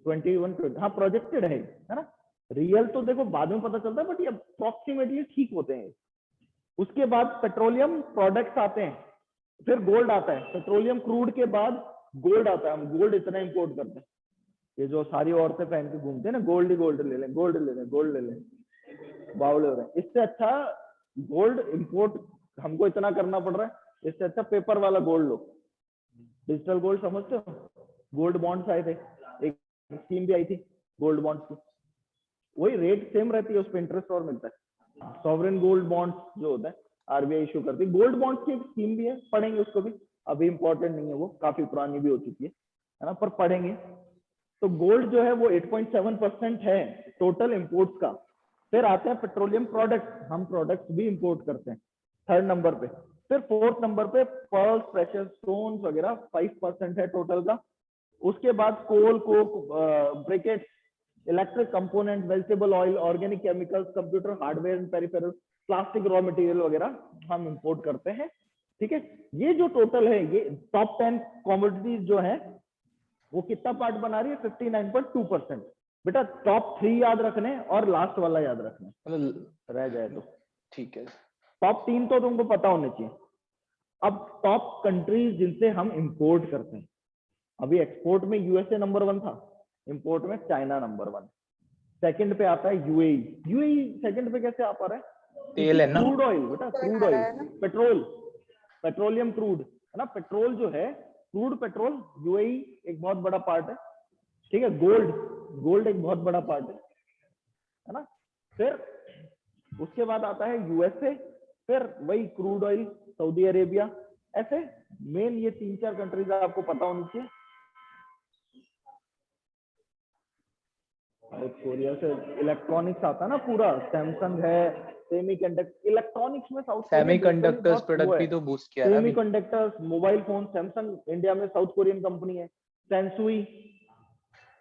21, हाँ प्रोजेक्टेड है ना। रियल तो देखो बाद में पता चलता है, बट ये अप्रोक्सीमेटली ठीक होते हैं। उसके बाद पेट्रोलियम प्रोडक्ट्स आते हैं, फिर गोल्ड आता है, पेट्रोलियम क्रूड के बाद गोल्ड आता है। हम गोल्ड इतना इंपोर्ट करते हैं, ये जो सारी औरतें पहन के घूमते हैं ना, गोल्ड ही गोल्ड ले लें, गोल्ड ले लें, गोल्ड ले लें, बावले हो रहे हैं। इससे अच्छा गोल्ड इंपोर्ट हमको इतना करना पड़ रहा है, इससे अच्छा पेपर वाला गोल्ड लो, डिजिटल गोल्ड समझते हो, गोल्ड बॉन्ड्स आए थे, एक स्कीम भी आई थी गोल्ड बॉन्ड्स की, वही रेट सेम रहती है, उस पर इंटरेस्ट और मिलता है। सॉवरेन गोल्ड बॉन्ड्स जो होता है आरबीआई इशू करती है, गोल्ड बॉन्ड्स की एक स्कीम भी है, पढ़ेंगे उसको भी, अभी इंपॉर्टेंट नहीं है, वो काफी पुरानी भी हो चुकी है ना, पर पढ़ेंगे। तो गोल्ड जो है वो 8.7% है टोटल इंपोर्ट्स का। फिर आते हैं पेट्रोलियम प्रोडक्ट्स, हम प्रोडक्ट्स भी इंपोर्ट करते हैं 3rd नंबर पे। फिर 4th नंबर पे पर्ल्स, प्रेशियस स्टोन्स वगैरह 5% है टोटल का। उसके बाद coal, coke, briquettes, electric component, vegetable oil, organic chemicals, computer hardware and peripheral, plastic raw material वगैरह हम इंपोर्ट करते हैं, ठीक है। ये जो टोटल है, ये टॉप 10 कमोडिटीज जो है वो कितना पार्ट बना रही है, 59.2%। बेटा टॉप 3 याद रखने और लास्ट वाला याद रखना, रह जाए तो ठीक है। टॉप 3 तो तुमको पता होने चाहिए। अब टॉप कंट्रीज जिनसे हम इंपोर्ट करते हैं, अभी एक्सपोर्ट में यूएसए नंबर 1 था, इंपोर्ट में चाइना नंबर 1, सेकंड पे आता है यूएई। यूएई सेकंड पे कैसे आ पा रहा है, तेल है ना, क्रूड ऑयल, बेटा crude oil, petrol, petroleum crude है ना, पेट्रोल जो है क्रूड पेट्रोल, यूएई एक बहुत बड़ा पार्ट है, ठीक है। गोल्ड, गोल्ड एक बहुत बड़ा पार्ट है ना। फिर उसके बाद आता है यूएसए, फिर वही क्रूड ऑयल, सऊदी अरेबिया, ऐसे मेन ये 3-4 कंट्रीज आपको पता होनी चाहिए। साउथ कोरिया से इलेक्ट्रॉनिक्स आता है ना पूरा, सैमसंग है, सेमीकंडक्टर, इलेक्ट्रॉनिक्स में साउथ सेमीकंडक्टर्स प्रोडक्ट भी तो बूस्ट किया है। Semiconductors, mobile phone, Samsung India में साउथ कोरियन कंपनी है, सेंसुई,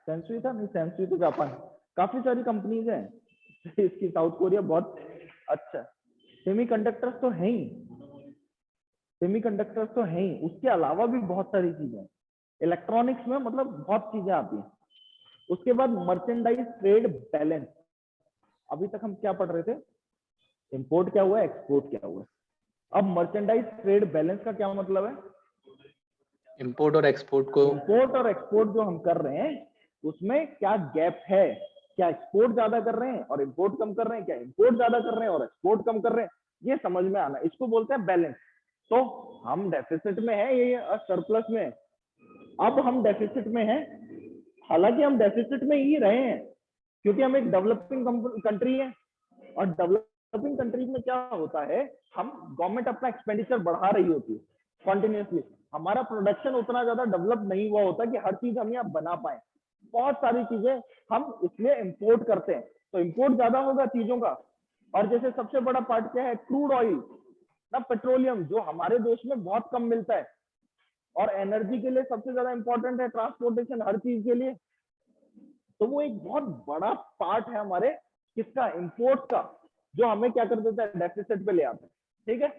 सेंसुई था नहीं, सेंसुई तो जापान, काफी सारी कंपनीज हैं इसकी, साउथ कोरिया बहुत अच्छा। सेमीकंडक्टर्स तो है ही, सेमीकंडक्टर्स तो है ही, उसके अलावा भी बहुत सारी चीजें हैं इलेक्ट्रॉनिक्स में, मतलब बहुत चीजें आती हैं, उसके बाद मर्चेंडाइज ट्रेड बैलेंस। अभी तक हम क्या पढ़ रहे थे, इंपोर्ट क्या हुआ है, एक्सपोर्ट क्या हुआ है। अब मर्चेंडाइज ट्रेड बैलेंस का क्या मतलब है, इंपोर्ट और एक्सपोर्ट को, इंपोर्ट और एक्सपोर्ट जो हम कर रहे हैं उसमें क्या गैप है, क्या एक्सपोर्ट ज्यादा कर रहे हैं और इंपोर्ट कम कर रहे हैं, क्या इंपोर्ट ज्यादा कर रहे हैं और एक्सपोर्ट कम कर रहे हैं, ये समझ में आना, इसको बोलते हैं बैलेंस। तो हम डेफिसिट में है, ये सरप्लस में है। अब हम डेफिसिट में हैं, हालांकि हम डेफिसिट में ही रहे हैं क्योंकि हम एक डेवलपिंग कंट्री है, और डेवलपिंग कंट्रीज में क्या होता है, हम गवर्नमेंट अपना एक्सपेंडिचर बढ़ा रही होती है कॉन्टिन्यूसली, हमारा प्रोडक्शन उतना ज्यादा डेवलप नहीं हुआ होता कि हर चीज हम यहाँ बना पाए, बहुत सारी चीजें हम इसलिए इंपोर्ट करते हैं, तो इंपोर्ट ज्यादा होगा चीजों का। और जैसे सबसे बड़ा पार्ट क्या है, क्रूड ऑयल ना, पेट्रोलियम, जो हमारे देश में बहुत कम मिलता है और एनर्जी के लिए सबसे ज्यादा इंपॉर्टेंट है, ट्रांसपोर्टेशन हर चीज के लिए, तो वो एक बहुत बड़ा पार्ट है हमारे किसका, इंपोर्ट का, जो हमें क्या कर देता है, डेफिसिट पे ले आता है। ठीक है,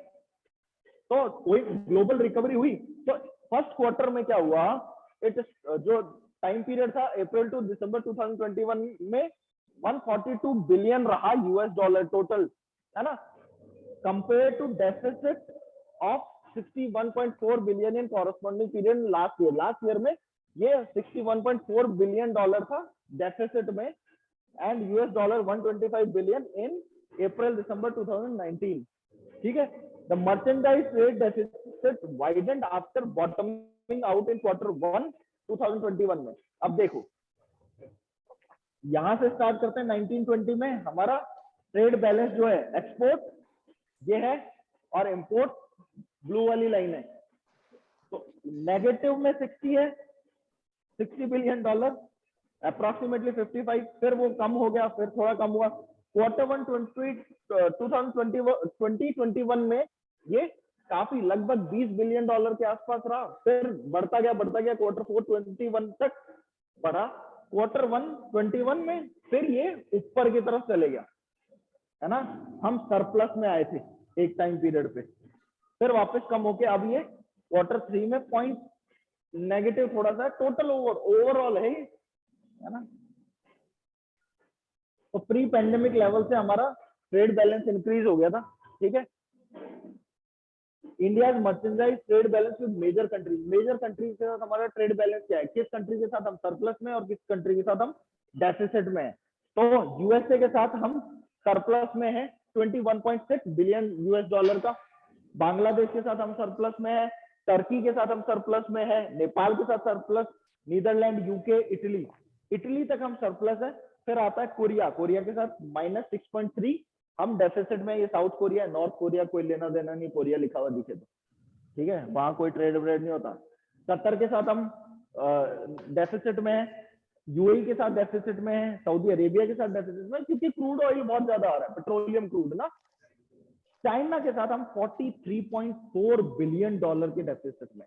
तो कोई ग्लोबल रिकवरी हुई, तो फर्स्ट क्वार्टर में क्या हुआ, इट जो टाइम पीरियड था अप्रैल टू दिसंबर 2021 में 142 बिलियन रहा यूएस डॉलर टोटल, है ना, compare to deficit of 61.4 billion in corresponding period last year. Last year में ये 61.4 बिलियन डॉलर था डेफिसिट में, and US dollar 125 billion in April December 2019। ठीक है, the merchandise trade deficit widened after bottoming out in quarter 1 2021 में। अब देखो, यहां से स्टार्ट करते हैं 1920 में, हमारा ट्रेड बैलेंस जो है, एक्सपोर्ट ये है और इंपोर्ट ब्लू वाली लाइन है, तो नेगेटिव में 60 है, 60 बिलियन डॉलर, अप्रोक्सीमेटली 55, फिर वो कम हो गया, फिर थोड़ा कम हुआ, क्वार्टर 1 2021 में ये काफी लगभग 20 बिलियन डॉलर के आसपास रहा, फिर बढ़ता गया, क्वार्टर 4 21 तक बढ़ा, क्वार्टर 1 21 में फिर ये ऊपर की तरफ चले गया, है ना, हम सरप्लस में आए थे एक टाइम पीरियड पे, फिर वापस कम होके अब ये क्वार्टर 3 में पॉइंट नेगेटिव थोड़ा सा, टोटल ओवरऑल है ना। तो प्री पेंडेमिक लेवल से हमारा ट्रेड बैलेंस इंक्रीज हो गया था। ठीक है, India merchandise trade balance with major countries के साथ हमारा ट्रेड बैलेंस क्या है, किस कंट्री के साथ हम सरप्लस में और किस कंट्री के साथ हम डेफिसिट में है। तो यूएसए के साथ हम सरप्लस में है 21.6 बिलियन यूएस डॉलर का, बांग्लादेश के साथ हम सरप्लस में है, टर्की के साथ हम सरप्लस में है, नेपाल के साथ सरप्लस, नीदरलैंड, यूके, इटली तक हम सरप्लस है, फिर आता है कोरिया के साथ -6.3 हम डेफिसिट में, ये साउथ कोरिया, नॉर्थ कोरिया कोई लेना देना नहीं, कोरिया लिखा हुआ दिखे तो, ठीक है, वहां कोई ट्रेड व्रेड नहीं होता। कतर के साथ हम डेफिसिट में है, यूएई के साथ डेफिसिट में है, सऊदी अरेबिया के साथ डेफिसिट में, क्योंकि क्रूड ऑयल बहुत ज्यादा आ रहा है, पेट्रोलियम क्रूड ना। चाइना के साथ हम 43.4 बिलियन डॉलर के डेफिसिट में,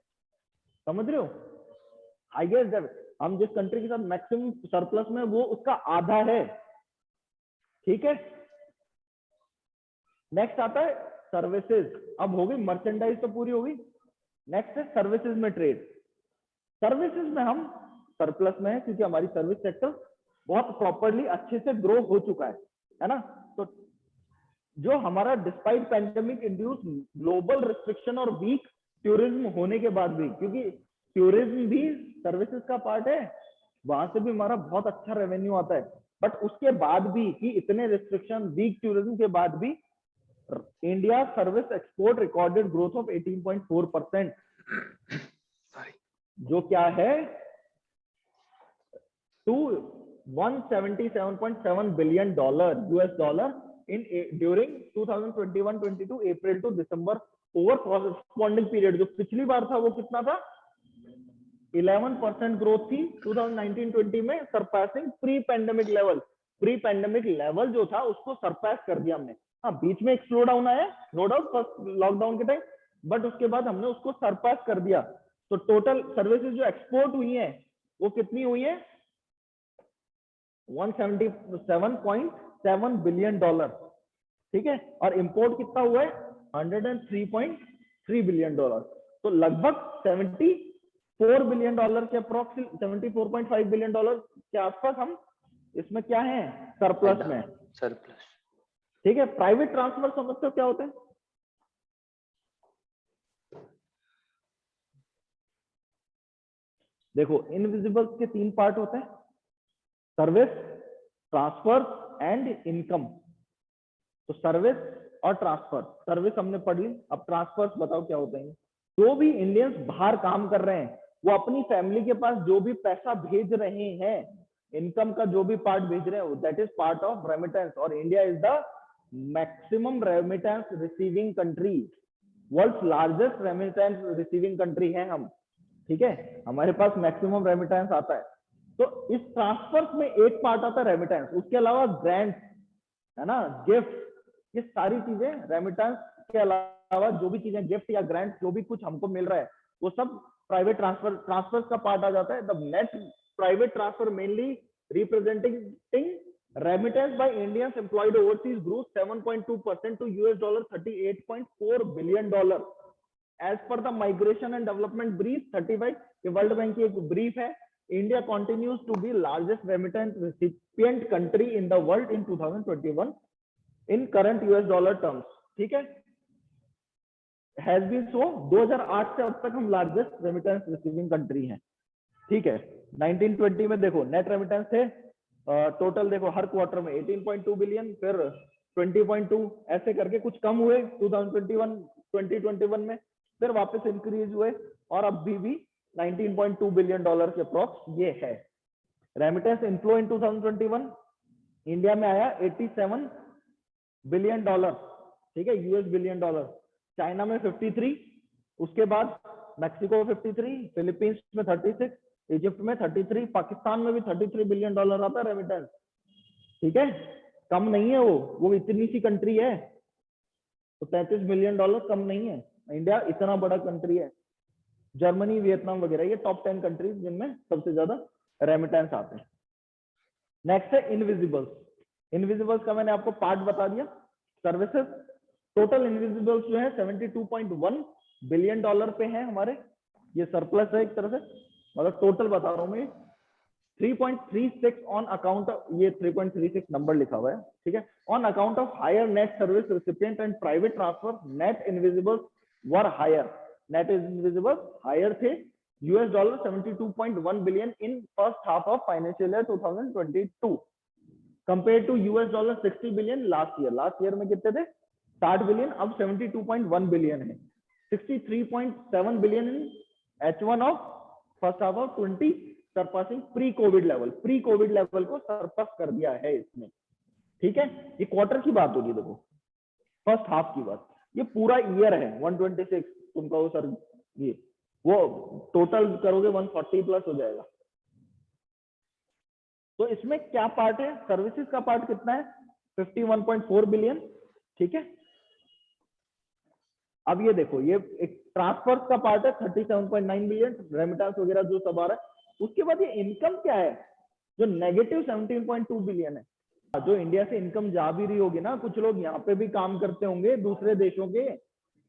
समझ रहे हो, हाईएस्ट, हम जिस कंट्री के साथ मैक्सिमम सरप्लस में वो उसका आधा है। ठीक है, नेक्स्ट आता है सर्विसेज। अब हो गई मर्चेंडाइज तो पूरी हो गई, नेक्स्ट है सर्विसेज में ट्रेड। सर्विसेज में हम सरप्लस में है क्योंकि हमारी सर्विस सेक्टर बहुत प्रॉपरली अच्छे से ग्रो हो चुका है ना। तो जो हमारा despite pandemic induce global restriction और वीक टूरिज्म होने के बाद भी, क्योंकि टूरिज्म भी सर्विसेज का पार्ट है, वहां से भी हमारा बहुत अच्छा रेवेन्यू आता है, बट उसके बाद भी कि इतने रिस्ट्रिक्शन, वीक टूरिज्म के बाद भी India service export recorded growth of 18.4%, जो क्या है to 177.7 billion dollar US dollar in during 2021-22 April to December over corresponding period. जो पिछली बार था वो कितना था, 11% ग्रोथ थी 2019-20 में, surpassing pre pandemic level. Pre pandemic level जो था उसको सरपास कर दिया हमने। हाँ, बीच में एक स्लो डाउन आया नो डाउट फर्स्ट लॉकडाउन के टाइम, बट उसके बाद हमने उसको सरपास कर दिया। तो टोटल सर्विसेज जो एक्सपोर्ट हुई है वो कितनी हुई है, 177.7 बिलियन डॉलर। ठीक है, और इंपोर्ट कितना हुआ है, 103.3 बिलियन डॉलर। तो लगभग 70 $4 बिलियन के अप्रोक्सीमेट $74.5 बिलियन के आसपास हम इसमें क्या है, सरप्लस में। सरप्लस। ठीक है, प्राइवेट ट्रांसफर समझते हो क्या होता है? देखो, इनविजिबल्स के 3 पार्ट होते हैं, सर्विस, ट्रांसफर एंड इनकम। तो सर्विस और ट्रांसफर, सर्विस हमने पढ़ ली, अब ट्रांसफर्स बताओ क्या होते हैं। जो भी इंडियंस बाहर काम कर रहे हैं वो अपनी फैमिली के पास जो भी पैसा भेज रहे हैं, इनकम का जो भी पार्ट भेज रहे हैं, that is part of remittance. और India is the maximum remittance receiving country, world largest remittance receiving country है हम। ठीक है, हमारे पास मैक्सिमम रेमिटेंस आता है। तो इस ट्रांसफर में एक पार्ट आता है रेमिटेंस, उसके अलावा ग्रांट है ना, गिफ्ट, ये सारी चीजें रेमिटेंस के अलावा जो भी चीजें गिफ्ट या ग्रांट जो भी कुछ हमको मिल रहा है वो सब प्राइवेट ट्रांसफर का पार्ट आ जाता है। The net private transfer mainly representing remittance by Indians employed overseas grow 7.2% to $38.4 billion as per the migration and development brief 35। ये वर्ल्ड बैंक की एक ब्रीफ है। India continues to be largest remittance recipient country in the world in 2021 in current $, terms. ठीक है, has been so 2008 से अब तक हम लार्जेस्ट रेमिटेंस रिसीविंग कंट्री हैं। ठीक है, 1920 में देखो नेट रेमिटेंस थे टोटल, देखो हर क्वार्टर में 18.2 बिलियन, फिर 20.2, ऐसे करके कुछ कम हुए 2021 में, फिर वापस इंक्रीज हुए और अब भी $19.2 बिलियन के अप्रॉक्स ये है। रेमिटेंस इनफ्लो इन 2021 इंडिया में आया $87 बिलियन, ठीक है, US बिलियन। चाइना में 53, उसके बाद मैक्सिको 53, फिलीपींस में 36, इजिप्ट में 33, पाकिस्तान में भी $33 बिलियन आता है रेमिटेंस। ठीक है, कम नहीं है वो इतनी सी कंट्री है, तो $33 बिलियन कम नहीं है। इंडिया इतना बड़ा कंट्री है। जर्मनी, वियतनाम वगैरह ये टॉप 10 कंट्रीज जिनमें सबसे ज्यादा रेमिटेंस आते हैं। नेक्स्ट है इनविजिबल्स। इनविजिबल्स का मैंने आपको पार्ट बता दिया। सर्विसेज, टोटल इनविजिबल्स जो है $72.1 बिलियन पे है हमारे, ये सरप्लस है एक तरह से, मतलब टोटल बता रहा हूं मैं। 3.36 ऑन अकाउंट, ये 3.36 नंबर लिखा हुआ है। ठीक है, on account of higher net service recipient and private transfer net invisibles were higher. Net invisibles higher थे $72.1 billion in first half of financial year 2022 compare to $60 billion last year. Last year में कितने थे? 60 billion, अब 72.1 billion है। 63.7 billion in H1 of first half of 20, surpassing pre Covid level. Pre Covid level को सरपास कर दिया है इसने। ठीक है, ये क्वार्टर की बात होगी, देखो फर्स्ट हाफ की बात। ये पूरा ईयर है 126, तुम कहो सर ये वो टोटल करोगे 140 प्लस हो जाएगा। तो इसमें क्या पार्ट है? सर्विसेज का पार्ट कितना है? 51.4 बिलियन। ठीक है, अब ये देखो, ये एक ट्रांसफर का पार्ट है 37.9 बिलियन, रेमिटेंस वगैरह जो सब आ रहा है। उसके बाद ये इनकम क्या है जो नेगेटिव 17.2 बिलियन है। जो इंडिया से इनकम जा भी रही होगी ना, कुछ लोग यहाँ पे भी काम करते होंगे दूसरे देशों के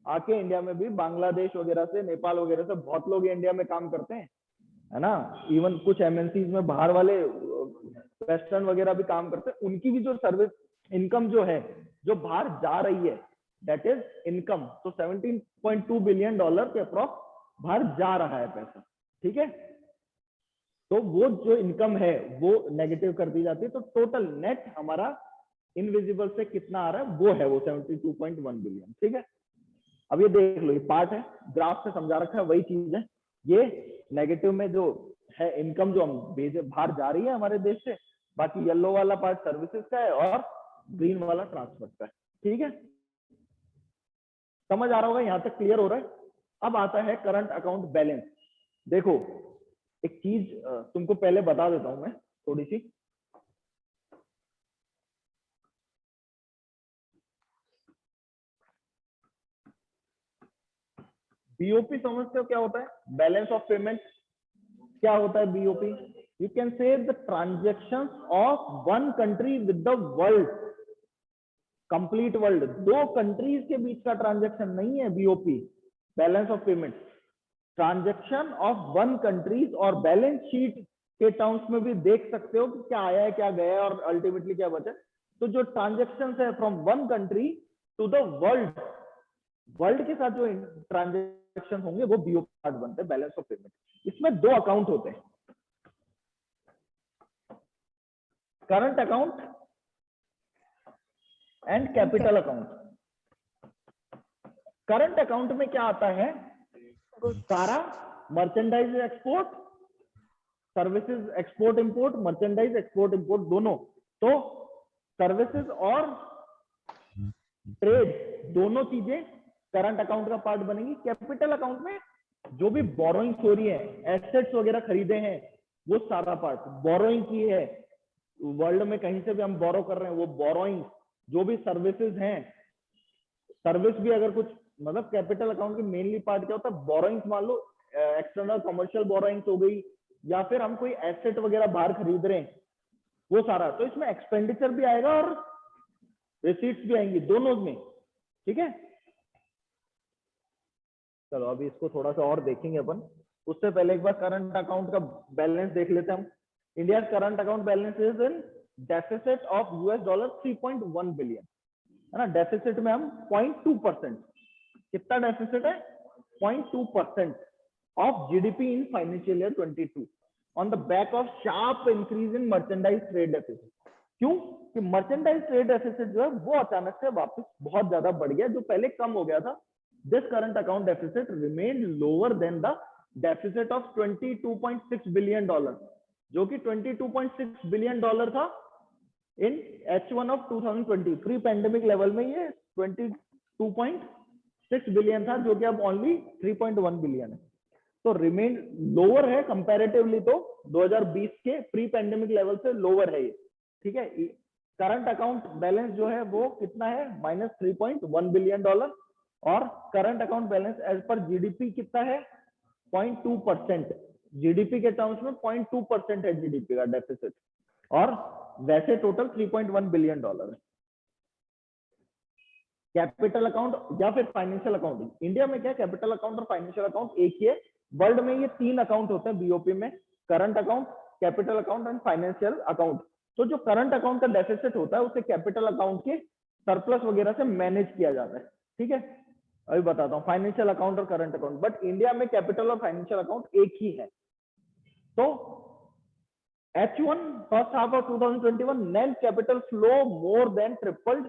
आके, इंडिया में भी बांग्लादेश वगैरह से, नेपाल वगैरह से बहुत लोग इंडिया में काम करते हैं, है ना। इवन कुछ एमएनसीज में बाहर वाले वेस्टर्न वगैरह भी काम करते हैं, उनकी भी जो सर्विस इनकम जो है जो बाहर जा रही है, दैट इज इनकम। तो 17.2 बिलियन के अप्रॉक्स बाहर जा रहा है पैसा। ठीक है, तो वो जो इनकम है वो नेगेटिव कर दी जाती है। तो टोटल नेट हमारा इनविजिबल से कितना आ रहा है वो है वो 72.1 बिलियन। ठीक है, अब ये देख लो, ये पार्ट है, ग्राफ से समझा रखा है, वही चीज है। ये नेगेटिव में जो है इनकम जो हम भेजे बाहर जा रही है हमारे देश से, बाकी येलो वाला पार्ट सर्विसेज का है और ग्रीन वाला ट्रांसफर का है। ठीक है, समझ आ रहा होगा, यहां तक क्लियर हो रहा है। अब आता है करंट अकाउंट बैलेंस। देखो एक चीज तुमको पहले बता देता हूं मैं थोड़ी सी। बीओपी समझते हो क्या होता है? Balance of payment. क्या होता है BOP? You can say the transaction of one country with the world, complete world. दो कंट्रीज के बीच का ट्रांजेक्शन नहीं है BOP, balance of payment. Transaction of one countries, और बैलेंस शीट के टर्म्स में भी देख सकते हो कि क्या आया है क्या गया है और अल्टीमेटली क्या बचा। तो जो ट्रांजेक्शन है from one country to the world, world के साथ जो ट्रांजेक्शन होंगे वो बीओ पार्ट बनते हैं, बैलेंस ऑफ पेमेंट। इसमें दो अकाउंट होते हैं, current account and capital account. Current account में क्या आता है, सारा merchandise export, services export import, merchandise export import दोनों। तो सर्विसेज और ट्रेड दोनों चीजें करंट अकाउंट का पार्ट बनेगी। कैपिटल अकाउंट में जो भी बोरोइंग हो रही है, एसेट्स वगैरह खरीदे हैं, वो सारा पार्ट बोरोइंग की है, वर्ल्ड में कहीं से भी हम बोरो कर रहे हैं वो बोरोइंग। जो भी सर्विसेज हैं, सर्विस भी अगर कुछ मतलब कैपिटल अकाउंट की मेनली पार्ट क्या होता है, बोरोइंग्स मान लो एक्सटर्नल कमर्शियल बोरोइंग्स हो गई, या फिर हम कोई एसेट वगैरह बाहर खरीद रहे हैं, वो सारा। तो इसमें एक्सपेंडिचर भी आएगा और रिसीट्स भी आएंगी दोनों में, ठीक है। चलो अभी इसको थोड़ा सा और देखेंगे अपन। उससे पहले एक बार करंट अकाउंट का बैलेंस देख लेते हैं हम। India current account balance is in deficit of $3.1 billion, है ना। डेफिसिट में हम 0.2%, कितना डेफिसिट है, 0.2% of GDP in financial year 22 on the back of sharp increase in merchandise trade deficit. क्यों कि मर्चेंडाइज ट्रेड डेफिसिट जो है वो अचानक से वापस बहुत ज्यादा बढ़ गया, जो पहले कम हो गया था। This current account deficit remained lower than the deficit of $22.6 billion, जो कि $22.6 बिलियन था इन H1 of 2020। Pre pandemic level में ये 22.6 बिलियन था, जो कि अब ओनली 3.1 बिलियन है। तो रिमेन लोअर है कंपैरेटिवली, तो 2020 के प्री पैंडेमिक लेवल से लोअर है ये, ठीक है। करंट अकाउंट बैलेंस जो है वो कितना है, -$3.1 बिलियन, और current account balance as per GDP कितना है, 0.2%। जीडीपी के टर्म्स में 0.2% है जीडीपी का डेफिसिट, और वैसे टोटल $3.1 बिलियन है। कैपिटल अकाउंट या फिर फाइनेंशियल अकाउंट, इंडिया में क्या कैपिटल अकाउंट और फाइनेंशियल अकाउंट एक ही है। वर्ल्ड में ये 3 अकाउंट होते हैं बीओपी में, current account, capital account and financial account. तो जो करंट अकाउंट का डेफिसिट होता है उसे कैपिटल अकाउंट के सरप्लस वगैरह से मैनेज किया जाता है, ठीक है। अभी बताता हूँ फाइनेंशियल अकाउंट और करंट अकाउंट, बट इंडिया में कैपिटल और फाइनेंशियल अकाउंट एक ही है। तो H1 first half of 2021 net capital flow more than tripled,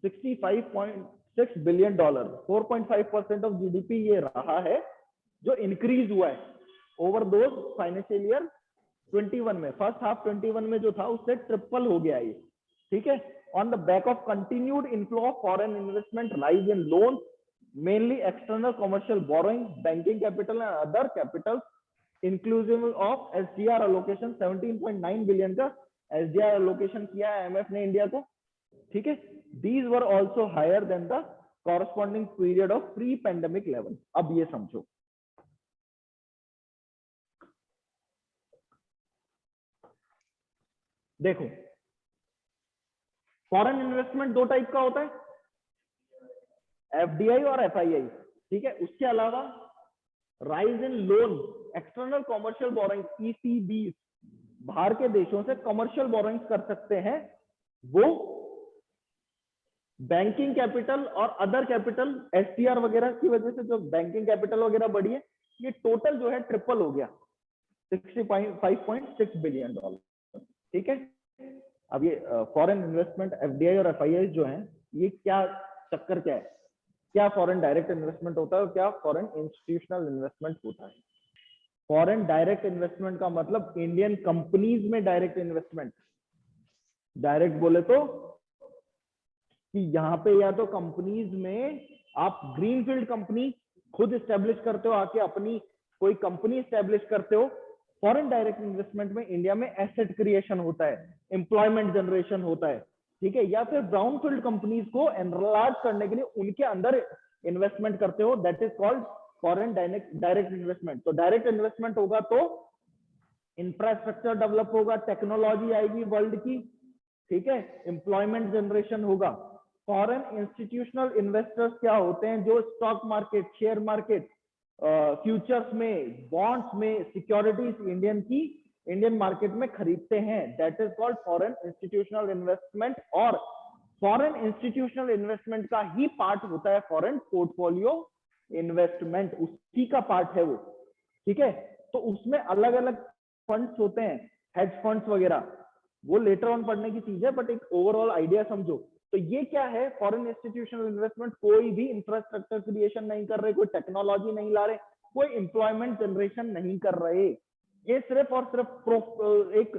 $65.6 billion, 4.5% of GDP ये रहा है जो इंक्रीज हुआ है ओवर दो फाइनेंशियल ईयर 21 में। फर्स्ट हाफ 21 में जो था उससे ट्रिपल हो गया ये, ठीक है। On the back of continued inflow of foreign investment, rise in loan, mainly external commercial borrowing, banking capital and other capital, inclusive of SDR allocation. 17.9 billion का एसडीआर एलोकेशन किया है आईएमएफ ने इंडिया को, ठीक है। These were also higher than the corresponding period of pre pandemic level. अब ये समझो, देखो फॉरेन इन्वेस्टमेंट 2 टाइप का होता है, एफडीआई और एफआईआई, ठीक है। उसके अलावा rise in loan, external commercial borrowing, ECB, बाहर के देशों से कमर्शियल बोरोइंग कर सकते हैं, वो बैंकिंग कैपिटल और अदर कैपिटल एसटीआर वगैरह की वजह से जो बैंकिंग कैपिटल वगैरह बढ़ी है, ये टोटल जो है ट्रिपल हो गया, $65.6 बिलियन, ठीक है। अब ये फॉरेन इन्वेस्टमेंट एफडीआई और एफआईआई जो है, ये क्या चक्कर क्या है, क्या फॉरेन डायरेक्ट इन्वेस्टमेंट होता है और क्या फॉरेन इंस्टीट्यूशनल इन्वेस्टमेंट होता है। फॉरेन डायरेक्ट इन्वेस्टमेंट का मतलब इंडियन कंपनीज में डायरेक्ट इन्वेस्टमेंट। डायरेक्ट बोले तो कि यहाँ पे या तो कंपनीज में आप ग्रीनफील्ड कंपनी खुद स्टैब्लिश करते हो, आके अपनी कोई कंपनी स्टैब्लिश करते हो। फॉरेन डायरेक्ट इन्वेस्टमेंट में इंडिया में एसेट क्रिएशन होता है, एम्प्लॉयमेंट जनरेशन होता है, ठीक है। या फिर ब्राउनफील्ड कंपनीज को एनलार्ज करने के लिए उनके अंदर इन्वेस्टमेंट करते हो, that is called foreign direct investment. तो डायरेक्ट इन्वेस्टमेंट होगा तो इंफ्रास्ट्रक्चर डेवलप होगा, टेक्नोलॉजी आएगी वर्ल्ड की, ठीक है, एम्प्लॉयमेंट जनरेशन होगा। फॉरेन इंस्टीट्यूशनल इन्वेस्टर्स क्या होते हैं, जो stock market, share market futures में, बॉन्ड्स में, सिक्योरिटीज इंडियन मार्केट में खरीदते हैं, that is called foreign institutional investment. और फॉरेन इंस्टीट्यूशनल इन्वेस्टमेंट का ही पार्ट होता है फॉरेन पोर्टफोलियो इन्वेस्टमेंट, उसी का पार्ट है वो। ठीक है, तो उसमें अलग अलग फंड्स होते हैं, हेज फंड्स वगैरह, वो लेटर ऑन पढ़ने की चीज है, बट एक ओवरऑल आइडिया समझो। तो ये क्या है, फॉरेन इंस्टीट्यूशनल इन्वेस्टमेंट कोई भी इंफ्रास्ट्रक्चर क्रिएशन नहीं कर रहे, कोई टेक्नोलॉजी नहीं ला रहे, कोई एम्प्लॉयमेंट जनरेशन नहीं कर रहे, ये सिर्फ और सिर्फ एक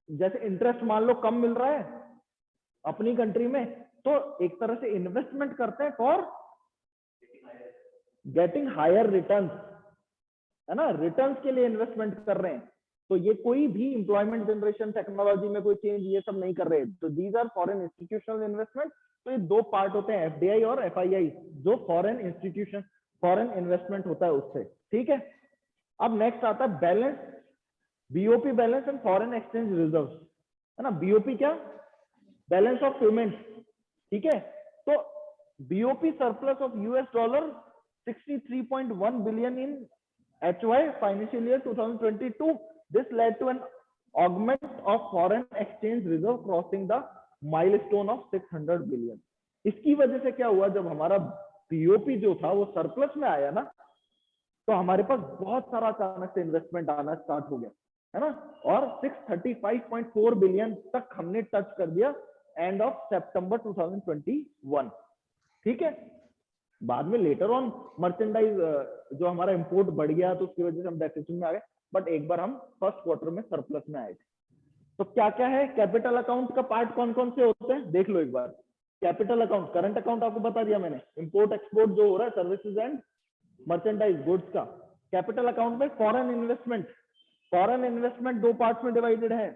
जैसे इंटरेस्ट मान लो कम मिल रहा है अपनी कंट्री में, तो एक तरह से इन्वेस्टमेंट करते हैं फॉर गेटिंग हायर रिटर्न्स, है ना, रिटर्न्स के लिए इन्वेस्टमेंट कर रहे हैं। तो ये कोई भी एम्प्लॉयमेंट जनरेशन, टेक्नोलॉजी में कोई चेंज, ये सब नहीं कर रहे। तो these are foreign institutional investment. तो ये दो पार्ट होते हैं, एफडीआई और एफआईआई, जो फॉरेन इंस्टीट्यूशन, फॉरेन इन्वेस्टमेंट होता है उससे। ठीक है, अब नेक्स्ट आता है balance, BOP balance and foreign exchange reserve, है ना। बीओपी क्या, बैलेंस ऑफ पेमेंट। ठीक है, तो BOP surplus of US dollar 63.1 billion in HY financial year 2022. This led to an augment of foreign exchange reserve crossing the milestone of 600 billion. इसकी वजह से क्या हुआ, जब हमारा बीओपी जो था वो सरप्लस में आया ना, तो हमारे पास बहुत सारा अचानक से इन्वेस्टमेंट आना स्टार्ट हो गया, है ना, और 635.4 बिलियन तक हमने टच कर दिया एंड ऑफ सितंबर 2021। ठीक है, बाद में लेटर ऑन मर्चेंडाइज जो हमारा इंपोर्ट बढ़ गया, तो उसकी वजह से हम डेफिसिट में आ गए, बट एक बार हम फर्स्ट क्वार्टर में सरप्लस में आए थे। तो क्या क्या है, कैपिटल अकाउंट का पार्ट कौन कौन से होते हैं देख लो एक बार। कैपिटल अकाउंट, करंट अकाउंट आपको बता दिया मैंने, इंपोर्ट एक्सपोर्ट जो हो रहा है, सर्विसेज एंड मर्चेंडाइज गुड्स का। कैपिटल अकाउंट में फॉरेन इन्वेस्टमेंट, फॉरेन इन्वेस्टमेंट दो पार्ट्स में डिवाइडेड है।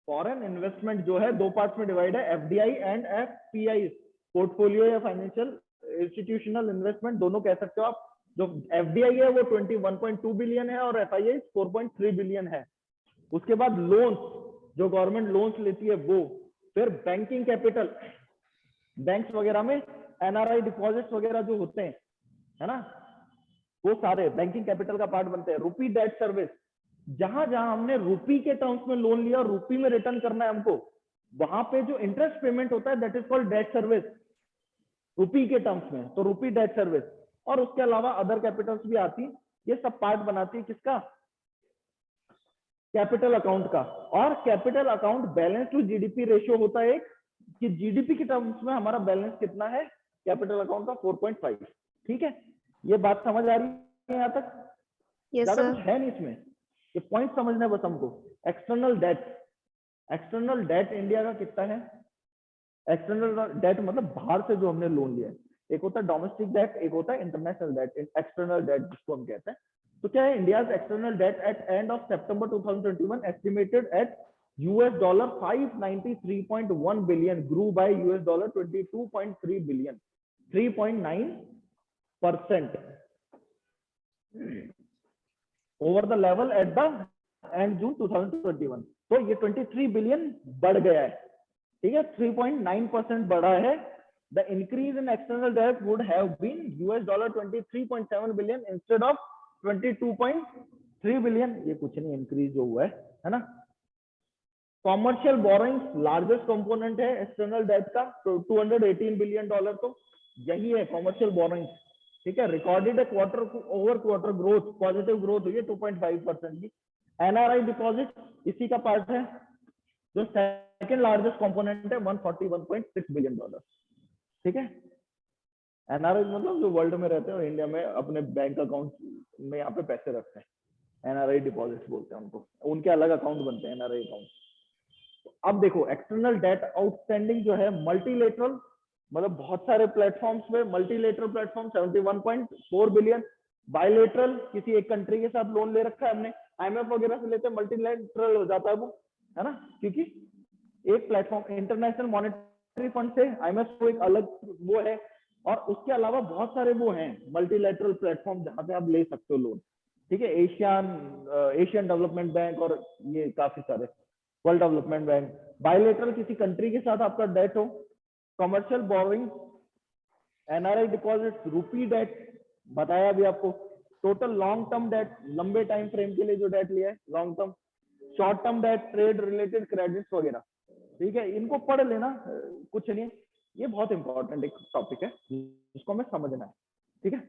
फॉरेन इन्वेस्टमेंट जो है दो पार्ट्स में डिवाइड है, एफडीआई एंड एफपीआई, पोर्टफोलियो या फाइनेंशियल इंस्टीट्यूशनल इन्वेस्टमेंट दोनों कह सकते हो आप। जो एफडीआई है वो 21.2 बिलियन है और एफआईआई 4.3 बिलियन है। उसके बाद लोन्स, जो गवर्नमेंट लोन्स लेती है वो, फिर बैंकिंग कैपिटल, बैंक्स वगैरह में एनआरआई डिपॉजिट्स वगैरह जो होते हैं, है ना, वो सारे बैंकिंग कैपिटल का पार्ट बनते हैं। रुपी डेट सर्विस, जहां जहां हमने रुपी के टर्म्स में लोन लिया और रुपी में रिटर्न करना है हमको, वहां पे जो इंटरेस्ट पेमेंट होता है that is called debt service, rupee के टर्म्स में, तो रुपी डेट सर्विस। और उसके अलावा अदर कैपिटल्स भी आती, ये सब पार्ट बनाती है किसका, कैपिटल अकाउंट का। और capital account balance to GDP ratio होता है एक, कि जीडीपी के टर्म्स में हमारा बैलेंस कितना है कैपिटल अकाउंट का, 4.5। ठीक है, ये बात समझ आ रही है यहाँ तक? ज्यादा कुछ है नहीं इसमें, ये पॉइंट समझना है बस हमको। External debt, external debt India का कितना है? एक्सटर्नल डेट मतलब बाहर से जो हमने लोन लिया है, एक होता है डोमेस्टिक डेट, एक होता है इंटरनेशनल डेट, एक्सटर्नल डेट जिसको हम कहते हैं। तो क्या है, India's external debt at end of September 2021 estimated at $593.1 billion, grew by $22.3 billion, 3.9% over the level at the end June 2021। तो ये 23 बिलियन बढ़ गया है, ठीक है, 3.9% बढ़ा है। The increase in external debt would have been $23.7 billion instead of 22.3 billion। ये कुछ नहीं इंक्रीज जो हुआ है ना। कॉमर्शियल बोरोइंग्स लार्जेस्ट कंपोनेंट है एक्सटर्नल डेट का, तो $218 बिलियन, तो यही है कॉमर्शियल बोरोइंग्स। ठीक है, recorded quarter over quarter growth, positive growth हुई है 2.5% की। एनआरआई डिपॉजिट इसी का पार्ट है, जो सेकंड लार्जेस्ट कंपोनेंट है, $141.6 बिलियन। ठीक है, एनआरआई मतलब जो वर्ल्ड में रहते हैं और इंडिया में अपने बैंक अकाउंट में यहाँ पे पैसे रखते हैं, एनआरआई डिपॉजिट्स बोलते हैं उनको, उनके अलग अकाउंट बनते हैं एनआरआई अकाउंट। तो अब देखो एक्सटर्नल डेट आउटस्टैंडिंग जो है मल्टीलेटरल, मतलब बहुत सारे प्लेटफॉर्म्स पे, मल्टीलेटरल प्लेटफॉर्म 71.4 बिलियन, बायलेटरल किसी एक कंट्री के साथ लोन ले रखा है हमने, आईएमएफ वगैरह से लेते हैं, मल्टीलेटरल हो जाता है वो, है ना, क्योंकि एक प्लेटफॉर्म इंटरनेशनल मॉनेटरी फंड से आईएमएफ को एक अलग वो है, और उसके अलावा बहुत सारे वो हैं मल्टीलेटरल प्लेटफॉर्म जहां पे आप ले सकते हो लोन। ठीक है, एशियन डेवलपमेंट बैंक और ये काफी सारे, वर्ल्ड डेवलपमेंट बैंक। बायलेटरल किसी कंट्री के साथ आपका डेट हो, कमर्शियल बोरोइंग, एनआरआई डिपॉजिट, रुपी डेट, बताया अभी आपको। टोटल लॉन्ग टर्म डेट, लंबे टाइम फ्रेम के लिए जो डेट लिया है long term, short term debt, trade related credits वगैरह, ठीक है, इनको पढ़ लेना, कुछ नहीं है, ये बहुत इंपॉर्टेंट एक टॉपिक है जिसको हमें समझना है, ठीक है।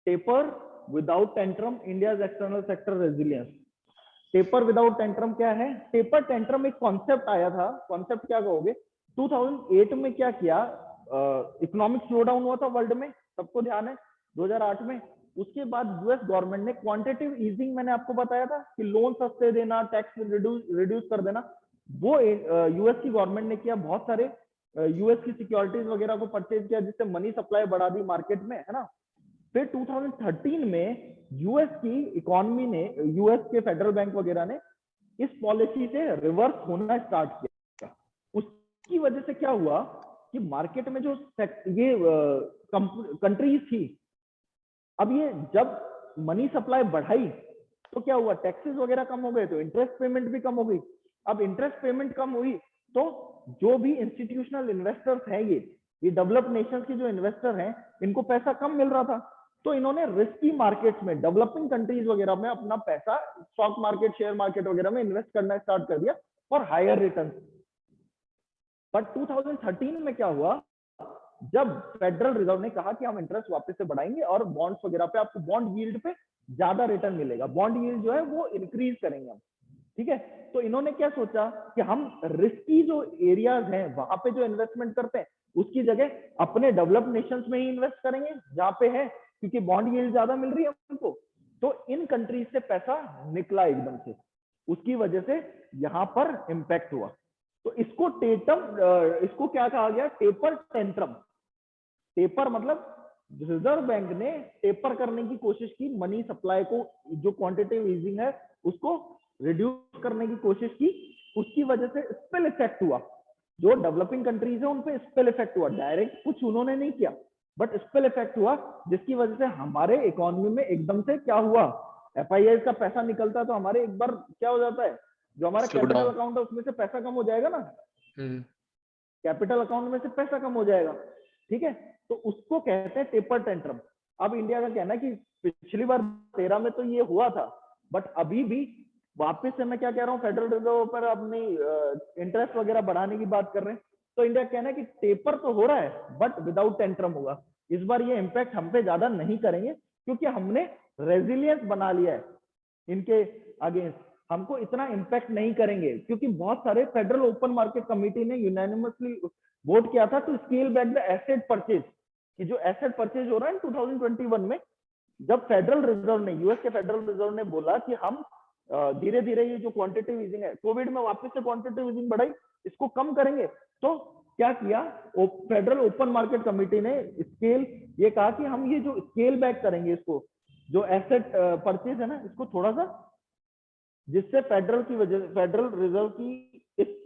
Taper without tantrum, India external sector resilience. Taper without tantrum क्या है? टेपर टेंट्रम एक कॉन्सेप्ट आया था, कॉन्सेप्ट क्या कहोगे, 2008 में क्या किया, इकोनॉमिक स्लोडाउन हुआ था वर्ल्ड में, सबको ध्यान है, 2008 में। उसके बाद यूएस गवर्नमेंट ने क्वांटिटेटिव ईजिंग, मैंने आपको बताया था कि लोन सस्ते देना, टैक्स रिड्यूस कर देना, वो यूएस की गवर्नमेंट ने किया। बहुत सारे यूएस की सिक्योरिटीज वगैरह को परचेज किया, जिससे मनी सप्लाई बढ़ा दी मार्केट में, है ना। फिर 2013 में यूएस की इकोनॉमी ने, यूएस के फेडरल बैंक वगैरह ने इस पॉलिसी से रिवर्स होना स्टार्ट किया। उसकी वजह से क्या हुआ कि मार्केट में जो ये कंट्रीज थी, अब ये जब मनी सप्लाई बढ़ाई तो क्या हुआ, टैक्सेस वगैरह कम हो गए, तो इंटरेस्ट पेमेंट भी कम हो गई। अब इंटरेस्ट पेमेंट कम हुई तो जो भी इंस्टीट्यूशनल इन्वेस्टर्स हैं, ये डेवलप्ड नेशंस के जो इन्वेस्टर हैं, इनको पैसा कम मिल रहा था, तो इन्होंने रिस्की मार्केट्स में, डेवलपिंग कंट्रीज वगैरह में अपना पैसा स्टॉक मार्केट, शेयर मार्केट वगैरह में इन्वेस्ट करना स्टार्ट कर दिया और हायर रिटर्न। बट 2013 में क्या हुआ, जब फेडरल रिजर्व ने कहा कि हम इंटरेस्ट वापस से बढ़ाएंगे और बॉन्ड्स वगैरह पे, आपको बॉन्ड यील्ड पे ज्यादा रिटर्न मिलेगा, बॉन्ड यील्ड जो है वो इंक्रीज करेंगे हम, ठीक है। तो इन्होंने क्या सोचा कि हम रिस्की जो एरियाज हैं वहां पे जो इन्वेस्टमेंट करते हैं, उसकी जगह अपने डेवलप्ड नेशंस में ही इन्वेस्ट करेंगे जहां पे है, क्योंकि बॉन्ड यील्ड ज्यादा मिल रही है उनको। तो इन कंट्रीज से पैसा निकला एकदम से, उसकी वजह से यहां पर इंपैक्ट हुआ। तो इसको इसको क्या कहा गया, टेपर टेंट्रम। टेपर मतलब रिजर्व बैंक ने टेपर करने की कोशिश की, मनी सप्लाई को, जो क्वांटिटेटिव ईजिंग है उसको रिड्यूस करने की कोशिश की, उसकी वजह से स्पिल इफेक्ट हुआ। जो डेवलपिंग कंट्रीज है उन पे स्पिल इफेक्ट हुआ, डायरेक्ट कुछ उन्होंने नहीं किया, बट स्पिल इफेक्ट हुआ, जिसकी वजह से हमारे इकोनॉमी में एकदम से क्या हुआ, एफआईआई का पैसा निकलता है तो हमारे एक बार क्या हो जाता है, जो हमारा कैपिटल अकाउंट है उसमें से पैसा कम हो जाएगा ना, कैपिटल अकाउंट में से पैसा कम हो जाएगा, ठीक है। तो उसको कहते हैं टेपर टेंट्रम। अब इंडिया का कहना है कि पिछली बार 13 में तो ये हुआ था, बट अभी भी वापस से मैं क्या कह रहा हूँ, फेडरल रिजर्व पर अपनी इंटरेस्ट वगैरह बढ़ाने की बात कर रहे हैं, तो इंडिया कहना है कि टेपर तो हो रहा है बट विदाउट टेंट्रम होगा। इस बार ये इम्पैक्ट हम पे ज्यादा नहीं करेंगे, क्योंकि हमने रेजिलियंस बना लिया है इनके अगेंस्ट, हमको इतना इम्पैक्ट नहीं करेंगे, क्योंकि बहुत सारे फेडरल ओपन मार्केट कमेटी ने यूनानिमसली वोट किया था to scale back the asset purchase, कि जो एसेट परचेज हो रहा है 2021 में, जब फेडरल रिजर्व ने, यूएस के फेडरल रिजर्व ने बोला कि हम धीरे धीरे ये जो क्वांटिटेटिव ईजिंग है, कोविड में वापस से क्वांटिटेटिव ईजिंग बढ़ाई, इसको कम करेंगे, तो क्या किया, फेडरल ओपन मार्केट कमेटी ने स्केल, ये कहा कि हम ये जो स्केल बैक करेंगे इसको, जो एसेट परचेज है ना, इसको थोड़ा सा, जिससे फेडरल रिजर्व की इस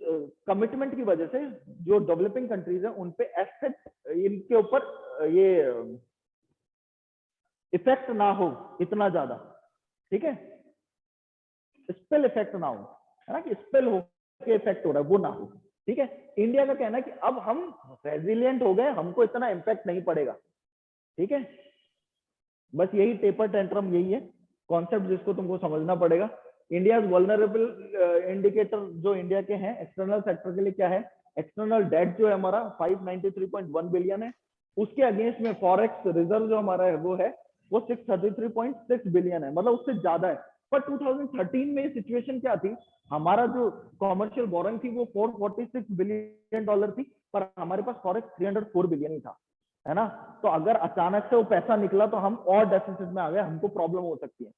कमिटमेंट की वजह से जो डेवलपिंग कंट्रीज है उन पे एसेट, इनके ऊपर ये इफेक्ट ना हो इतना ज्यादा, ठीक है, स्पेल इफेक्ट ना हो, है ना, कि स्पेल हो के इफेक्ट हो रहा है वो ना हो, ठीक है। इंडिया का कहना है कि अब हम रेजिलियंट हो गए, हमको इतना इम्पैक्ट नहीं पड़ेगा, ठीक है। बस यही टेपर टेंट्रम, यही है कॉन्सेप्ट जिसको तुमको समझना पड़ेगा। इंडिया वल्नरेबल इंडिकेटर जो इंडिया के हैं एक्सटर्नल सेक्टर के लिए क्या है, एक्सटर्नल डेट जो है हमारा 593.1 बिलियन है, उसके अगेंस्ट में फॉरेक्स रिजर्व जो हमारा है वो है, वो 633.6 बिलियन है, मतलब उससे ज्यादा है। पर 2013 में सिचुएशन क्या थी, हमारा जो कॉमर्शियल बोरिंग थी वो 446 बिलियन डॉलर थी, पर हमारे पास फॉरेक्स 304 बिलियन ही था, है ना। तो अगर अचानक से वो पैसा निकला तो हम और डेफिसिट में आ गए, हमको प्रॉब्लम हो सकती है।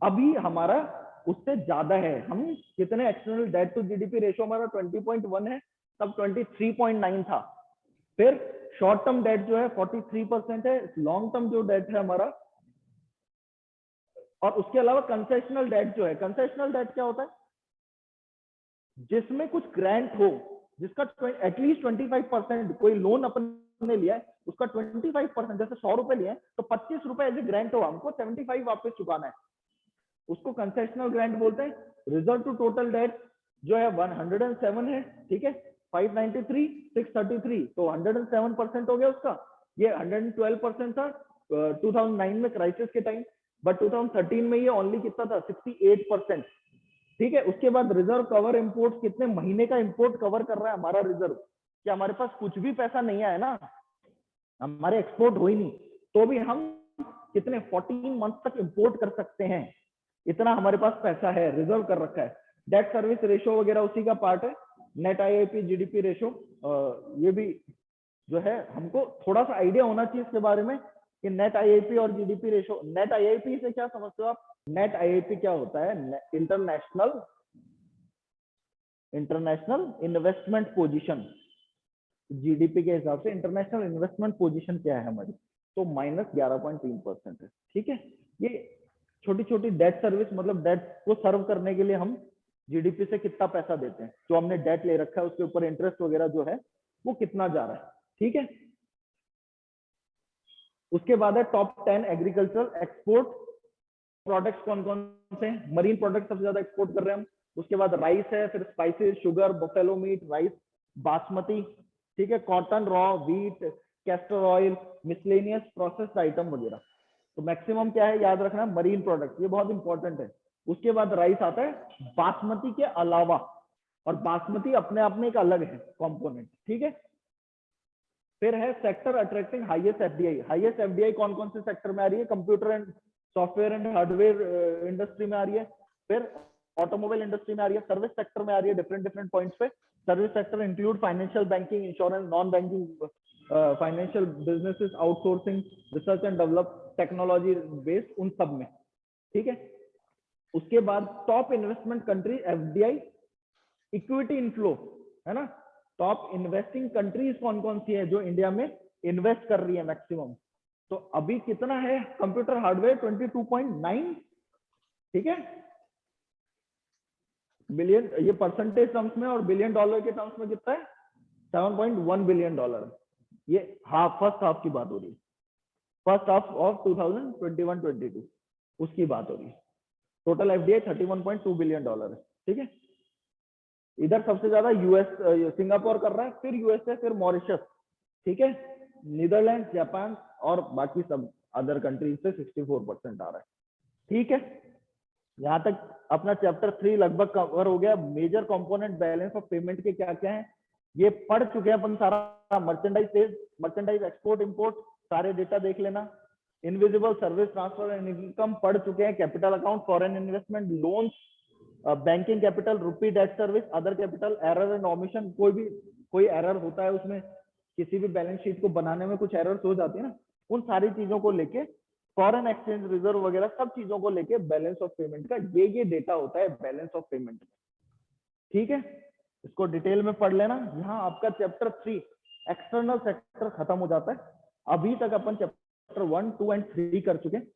अभी हमारा उससे ज्यादा है, हम कितने, external debt to GDP ratio हमारा 20.1 है, तब 23.9 था। फिर शॉर्ट टर्म डेट जो है 43% है, लॉन्ग टर्म जो डेट है हमारा, और उसके अलावा कंसेशनल डेट जो है, कंसेशनल डेट क्या होता है, जिसमें कुछ ग्रांट हो, जिसका एटलीस्ट 25%, कोई लोन अपने लिया है उसका 25%, जैसे 100 रुपए लिए तो 25 रुपए एज ए ग्रांट हो, हमको 75 वापस चुकाना है, उसको कंसेशनल ग्रांट बोलते हैं। रिजर्व टू टोटल डेट जो है 107 है, ठीक है, 593 633, तो 107% हो गया उसका, ये 112% था, 2009 में क्राइसिस के टाइम, बट 2013 में ये ओनली कितना था 68%। ठीक है, उसके बाद रिजर्व कवर इंपोर्ट कितने महीने का इंपोर्ट कवर कर रहा है हमारा रिजर्व, कि हमारे पास कुछ भी पैसा नहीं आया ना, हमारे एक्सपोर्ट हो ही नहीं, तो भी हम कितने 14 मंथ तक इंपोर्ट कर सकते हैं, इतना हमारे पास पैसा है, रिजर्व कर रखा है। डेट सर्विस रेशो वगैरह उसी का पार्ट है। नेट आईआईपी जीडीपी रेशो, ये भी जो है हमको थोड़ा सा आइडिया होना चाहिए इसके बारे में कि नेट आईआईपी और जीडीपी रेशो। नेट आईआईपी से क्या समझते हो आप? नेट आईआईपी क्या होता है? International investment position. जीडीपी के हिसाब से इंटरनेशनल इन्वेस्टमेंट पोजीशन क्या है हमारी, तो -11.3% है। ठीक है, ये छोटी छोटी डेट सर्विस, मतलब डेट को सर्व करने के लिए हम जीडीपी से कितना पैसा देते हैं, जो हमने डेट ले रखा है उसके ऊपर इंटरेस्ट वगैरह जो है वो कितना जा रहा है। ठीक है, उसके बाद है टॉप 10 एग्रीकल्चरल एक्सपोर्ट प्रोडक्ट्स कौन कौन से हैं। मरीन प्रोडक्ट सबसे ज्यादा एक्सपोर्ट कर रहे हैं हम। उसके बाद राइस है, फिर spices, sugar, buffalo meet, rice, basmati, ठीक है, cotton, raw, wheat, castor oil, miscellaneous processed item वगैरह। तो मैक्सिमम क्या है याद रखना, मरीन प्रोडक्ट, ये बहुत इंपॉर्टेंट है। उसके बाद राइस आता है बासमती के अलावा, और बासमती अपने आप में एक अलग है कंपोनेंट। ठीक है, फिर है sector attracting highest FDI. Highest FDI कौन कौन से सेक्टर में आ रही है? Computer and software and hardware industry में आ रही है, फिर ऑटोमोबाइल इंडस्ट्री में आ रही है, सर्विस सेक्टर में आ रही है, डिफरेंट डिफरेंट पॉइंट्स पे। Service sector include financial, banking, insurance, non banking financial businesses, outsourcing, research and develop, technology based, उन सब में। ठीक है, उसके बाद top investment country FDI equity inflow है ना। टॉप इन्वेस्टिंग कंट्रीज कौन कौन सी है जो इंडिया में इन्वेस्ट कर रही है मैक्सिमम? तो अभी कितना है? कंप्यूटर हार्डवेयर 22.9, ठीक है, बिलियन, ये परसेंटेज टर्म्स में, और बिलियन डॉलर के टर्म्स में कितना है? 7.1 बिलियन डॉलर। ये फर्स्ट हाफ की बात हो रही है, फर्स्ट हाफ ऑफ 2021-22 उसकी बात हो रही है। टोटल एफडीआई 31.2 बिलियन डॉलर है। ठीक है, इधर सबसे ज्यादा यूएस, सिंगापुर कर रहा है, फिर यूएसए, फिर मॉरिशस, ठीक है, नीदरलैंड, जापान और बाकी सब अदर कंट्रीज से 64% आ रहा है। ठीक है, यहाँ तक अपना चैप्टर 3 लगभग कवर हो गया। Major component balance of payment के क्या क्या है ये पढ़ चुके हैं अपन सारा। Merchandise sales, merchandise export import, सारे डेटा देख लेना। Invisible service transfer and income पढ़ चुके हैं। Capital account, foreign investment, loans, banking capital, rupee debt service, other capital, error and omission, कोई एरर होता है उसमें, किसी भी बैलेंस शीट को बनाने में कुछ एरर्स हो जाती है ना, उन सारी चीजों को लेके, फॉरेन एक्सचेंज रिजर्व वगैरह सब चीजों को लेके बैलेंस ऑफ पेमेंट का ये डेटा होता है बैलेंस ऑफ पेमेंट में। ठीक है, इसको डिटेल में पढ़ लेना। यहाँ आपका चैप्टर 3 एक्सटर्नल सेक्टर खत्म हो जाता है। अभी तक अपन चैप्टर 1, 2 एंड 3 कर चुके हैं।